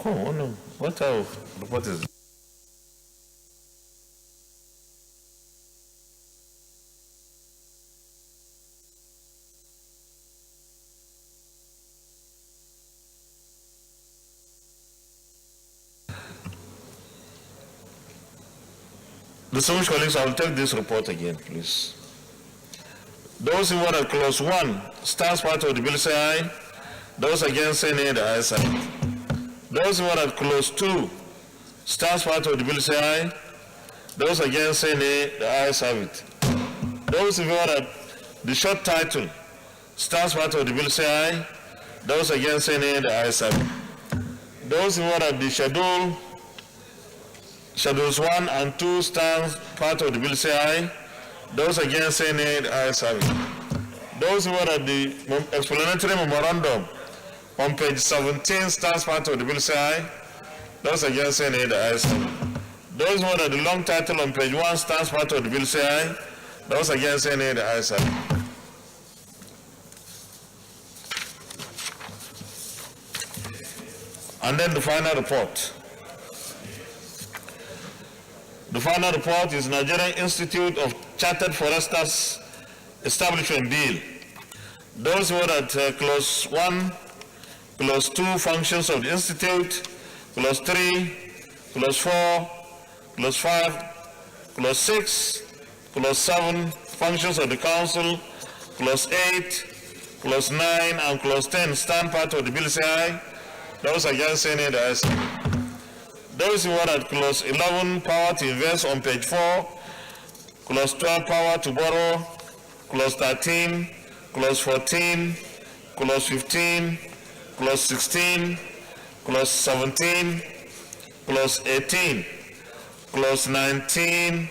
Oh, no. What type of report is it? Distinguished colleagues, I will take this report again, please. Those in favor of clause 1 stands part of the bill say aye. Those against say nay, the ayes have it. Those in favor of clause 2 stands part of the bill say aye. Those against say nay, the ayes have it. Those in favor of the short title stands part of the bill say aye. Those against say nay, the ayes have it. Those in favor of the Schedules 1 and 2 stands part of the bill say aye. Those against say nay, the ayes have it. Those who are at the explanatory memorandum on page 17 stands part of the bill say aye. Those against say nay, the ayes have it. Those who are at the long title on page 1 stands part of the bill say aye. Those against say nay, the ayes have it. And then the final report. The final report is Nigerian Institute of Chartered Foresters Establishment Bill. Those who are at clause 1, clause 2 functions of the institute, clause 3, clause 4, clause 5, clause 6, clause 7 functions of the council, clause 8, clause 9, and clause 10 stand part of the bill say aye. Those against say nay, the ayes have it. Those who are at clause 11, power to invest on page 4, clause 12, power to borrow, clause 13, clause 14, clause 15, clause 16, clause 17, clause 18, clause 19,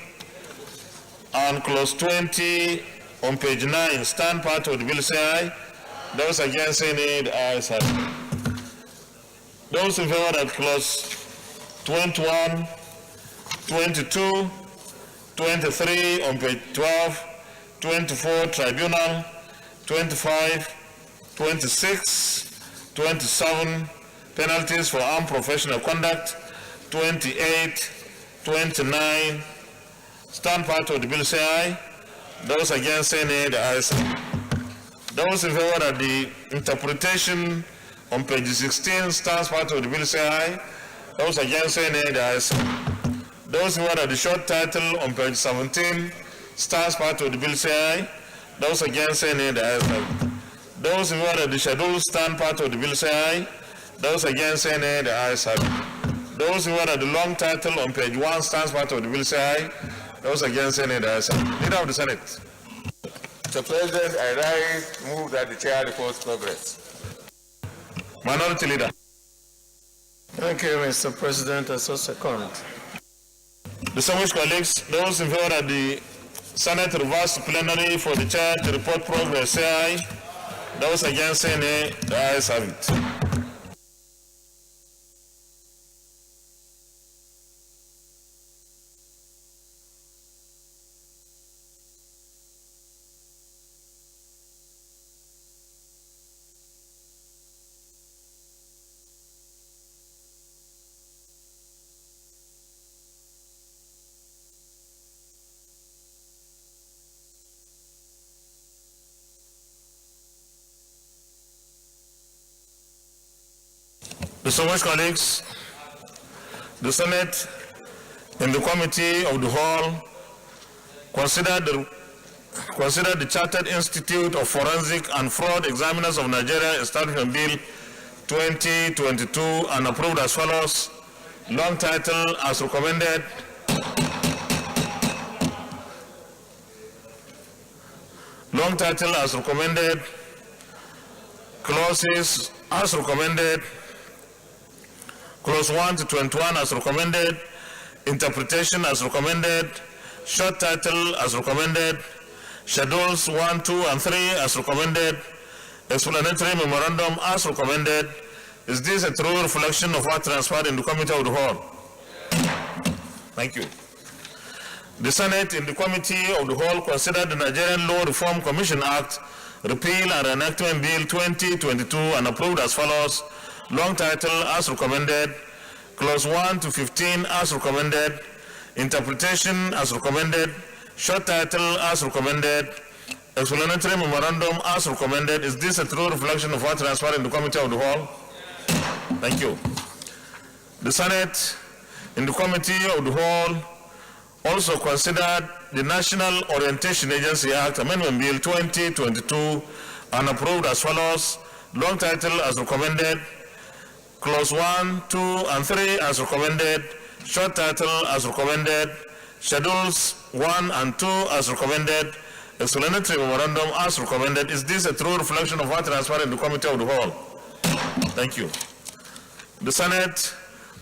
and clause 20 on page 9 stand part of the bill say aye. Those against say nay, the ayes have it. Those in favor at clause 21, 22, 23 on page 12, 24 tribunal, 25, 26, 27 penalties for unprofessional conduct, 28, 29 stand part of the bill say aye. Those against say nay, the ayes have it. Those in favor of the interpretation on page 16 stands part of the bill say aye. Those against say nay, the ayes have it. Those who are at the short title on page 17 stands part of the bill say aye. Those against say nay, the ayes have it. Those who are at the schedule stand part of the bill say aye. Those against say nay, the ayes have it. Those who are at the long title on page 1 stands part of the bill say aye. Those against say nay, the ayes have it. Leader of the Senate.
Mr. President, I move that the chair reports progress.
Minority Leader.
Thank you, Mr. President. I so second.
Distinguished colleagues, those in favor of the Senate reverse to plenary for the chair to report progress say aye. Those against say nay, the ayes have it. Distinguished colleagues, the Senate, in the Committee of the Whole, considered the Chartered Institute of Forensic and Fraud Examiners of Nigeria Establishment Bill 2022 and approved as follows. Long title as recommended. Long title as recommended. Clauses as recommended. Clause 1 to 21 as recommended. Interpretation as recommended. Short title as recommended. Schedules 1, 2, and 3 as recommended. Explanatory memorandum as recommended. Is this a true reflection of what transpired in the Committee of the Whole? Thank you. The Senate, in the Committee of the Whole, considered the Nigerian Law Reform Commission Act, Repeal and Enactment Bill 2022 and approved as follows. Long title as recommended. Clause 1 to 15 as recommended. Interpretation as recommended. Short title as recommended. Explanatory memorandum as recommended. Is this a true reflection of what transpired in the Committee of the Whole? Thank you. The Senate, in the Committee of the Whole, also considered the National Orientation Agency Act Amendment Bill 2022 and approved as follows. Long title as recommended. Clause 1, 2, and 3 as recommended. Short title as recommended. Schedules 1 and 2 as recommended. Explanatory memorandum as recommended. Is this a true reflection of what transpired in the Committee of the Whole? Thank you. The Senate,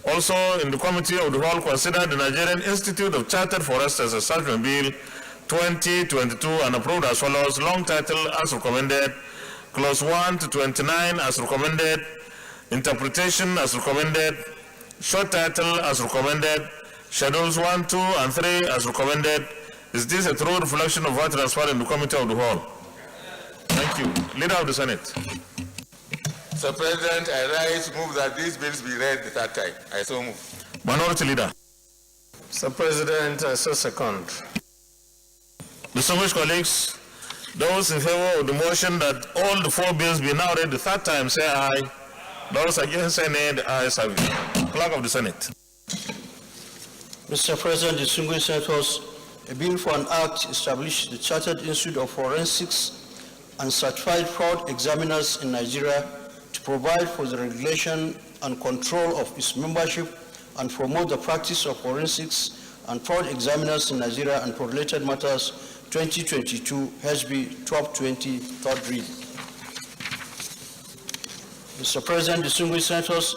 also in the Committee of the Whole, considered the Nigerian Institute of Chartered Foresters Establishment Bill 2022 and approved as follows. Long title as recommended. Clause 1 to 29 as recommended. Interpretation as recommended. Short title as recommended. Schedules 1, 2, and 3 as recommended. Is this a true reflection of what transpired in the Committee of the Whole? Thank you. Leader of the Senate.
Mr. President, I rise to move that these bills be read the third time. I so move.
Minority Leader.
Mr. President, I so second.
Distinguished colleagues, those in favor of the motion that all the 4 bills be now read the third time, say aye. Those against, say nay. The ayes have it. Clerk of the Senate.
Mr. President, distinguished senators, a bill for an act established the Chartered Institute of Forensics and Certified Fraud Examiners in Nigeria to provide for the regulation and control of its membership and promote the practice of forensics and fraud examiners in Nigeria and for related matters 2022 HB 1220, third reading. Mr. President, distinguished senators,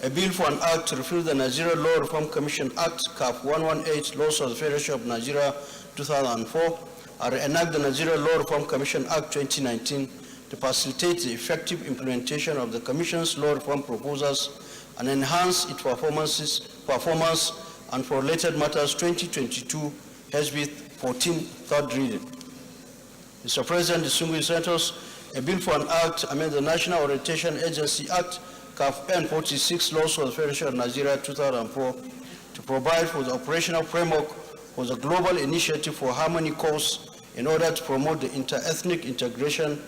a bill for an act to repeal the Nigeria Law Reform Commission Act, CAF 118, Laws of the Federation of Nigeria 2004, and enact the Nigeria Law Reform Commission Act 2019 to facilitate the effective implementation of the Commission's law reform proposals and enhance its performance and for related matters 2022 HB 14, third reading. Mr. President, distinguished senators, a bill for an act to amend the National Orientation Agency Act, CAF N46, Laws of the Federation of Nigeria 2004, to provide for the operational framework for the Global Initiative for Harmony course in order to promote the inter-ethnic integration,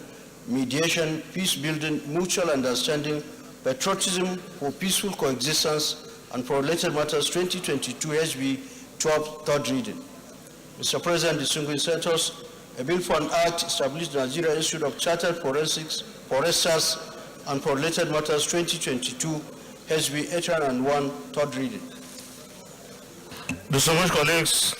mediation, peace building, mutual understanding, patriotism for peaceful coexistence, and for related matters 2022 HB 12, third reading. Mr. President, distinguished senators, a bill for an act established the Nigeria Institute of Chartered Foresters and for related matters 2022 HB 801, third reading.
Distinguished colleagues,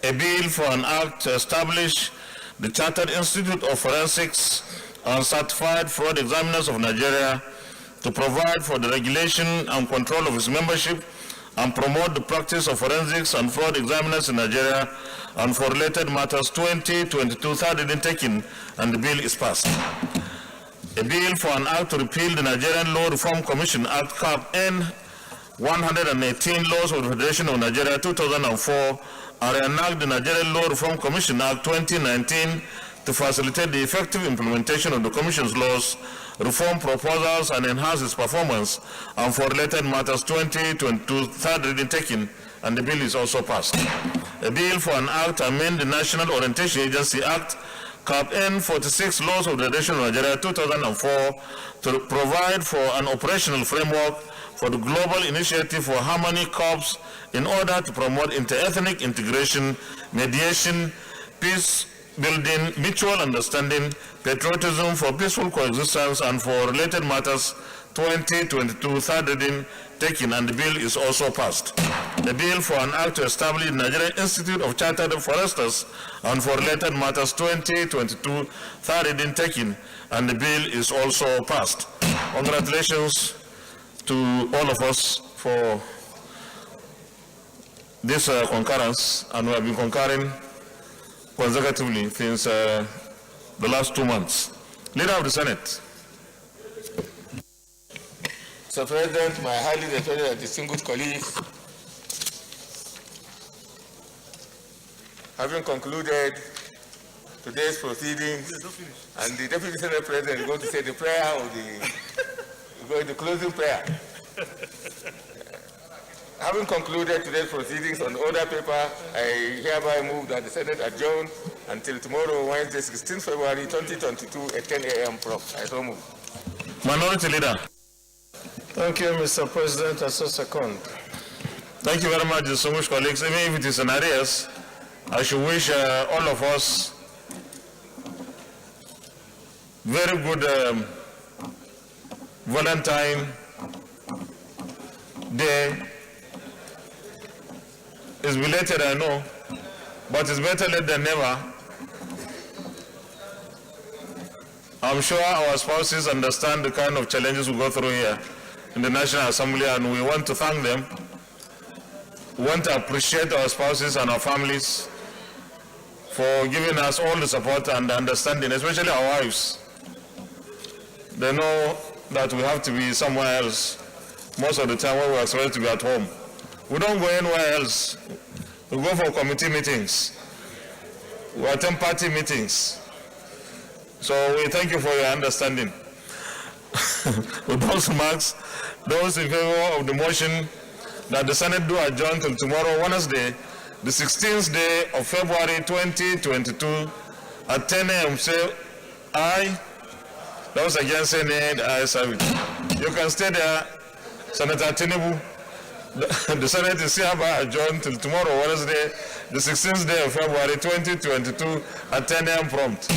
a bill for an act to establish the Chartered Institute of Forensics and Certified Fraud Examiners of Nigeria to provide for the regulation and control of its membership and promote the practice of forensics and fraud examiners in Nigeria and for related matters 2022, third reading taken, and the bill is passed. A bill for an act to repeal the Nigerian Law Reform Commission Act, CAP N 118, Laws of the Federation of Nigeria 2004, and enact the Nigerian Law Reform Commission Act 2019 to facilitate the effective implementation of the Commission's laws, reform proposals, and enhance its performance, and for related matters 2022, third reading taken, and the bill is also passed. A bill for an act to amend the National Orientation Agency Act, Cap N 46 Laws of the Nation of Nigeria 2004 to provide for an operational framework for the global initiative for harmony corps in order to promote inter-ethnic integration, mediation, peace building, mutual understanding, patriotism for peaceful coexistence, and for related matters 2022, third reading taken, and the bill is also passed. The bill for an act to establish the Nigerian Institute of Chartered Foresters and for related matters 2022, third reading taken, and the bill is also passed. Congratulations to all of us for this concurrence, and we have been concurring consecutively since the last 2 months. Leader of the Senate.
Mr. President, my highly respected and distinguished colleagues, having concluded today's proceedings, and the Deputy Senate President is going to say the prayer of the closing prayer. Having concluded today's proceedings on the order paper, I hereby move that the Senate adjourn until tomorrow, Wednesday, 16 February 2022 at 10 a.m. prompt. I so move.
Minority Leader.
Thank you, Mr. President. I so second.
Thank you very much, distinguished colleagues. Even if it is an arrears, I should wish all of us very good Valentine Day. It's belated, I know, but it's better late than never. I'm sure our spouses understand the kind of challenges we go through here in the National Assembly, and we want to thank them. We want to appreciate our spouses and our families for giving us all the support and understanding, especially our wives. They know that we have to be somewhere else most of the time when we are supposed to be at home. We don't go anywhere else. We go for committee meetings. We attend party meetings. So we thank you for your understanding. With those remarks, those in favor of the motion that the Senate do adjourn till tomorrow, Wednesday, the 16th day of February 2022 at 10 a.m. say aye. Those against say nay, the ayes have it. You can stay there, Senator Tinubu. The Senate is hereby adjourned till tomorrow, Wednesday, the 16th day of February 2022 at 10 a.m. prompt.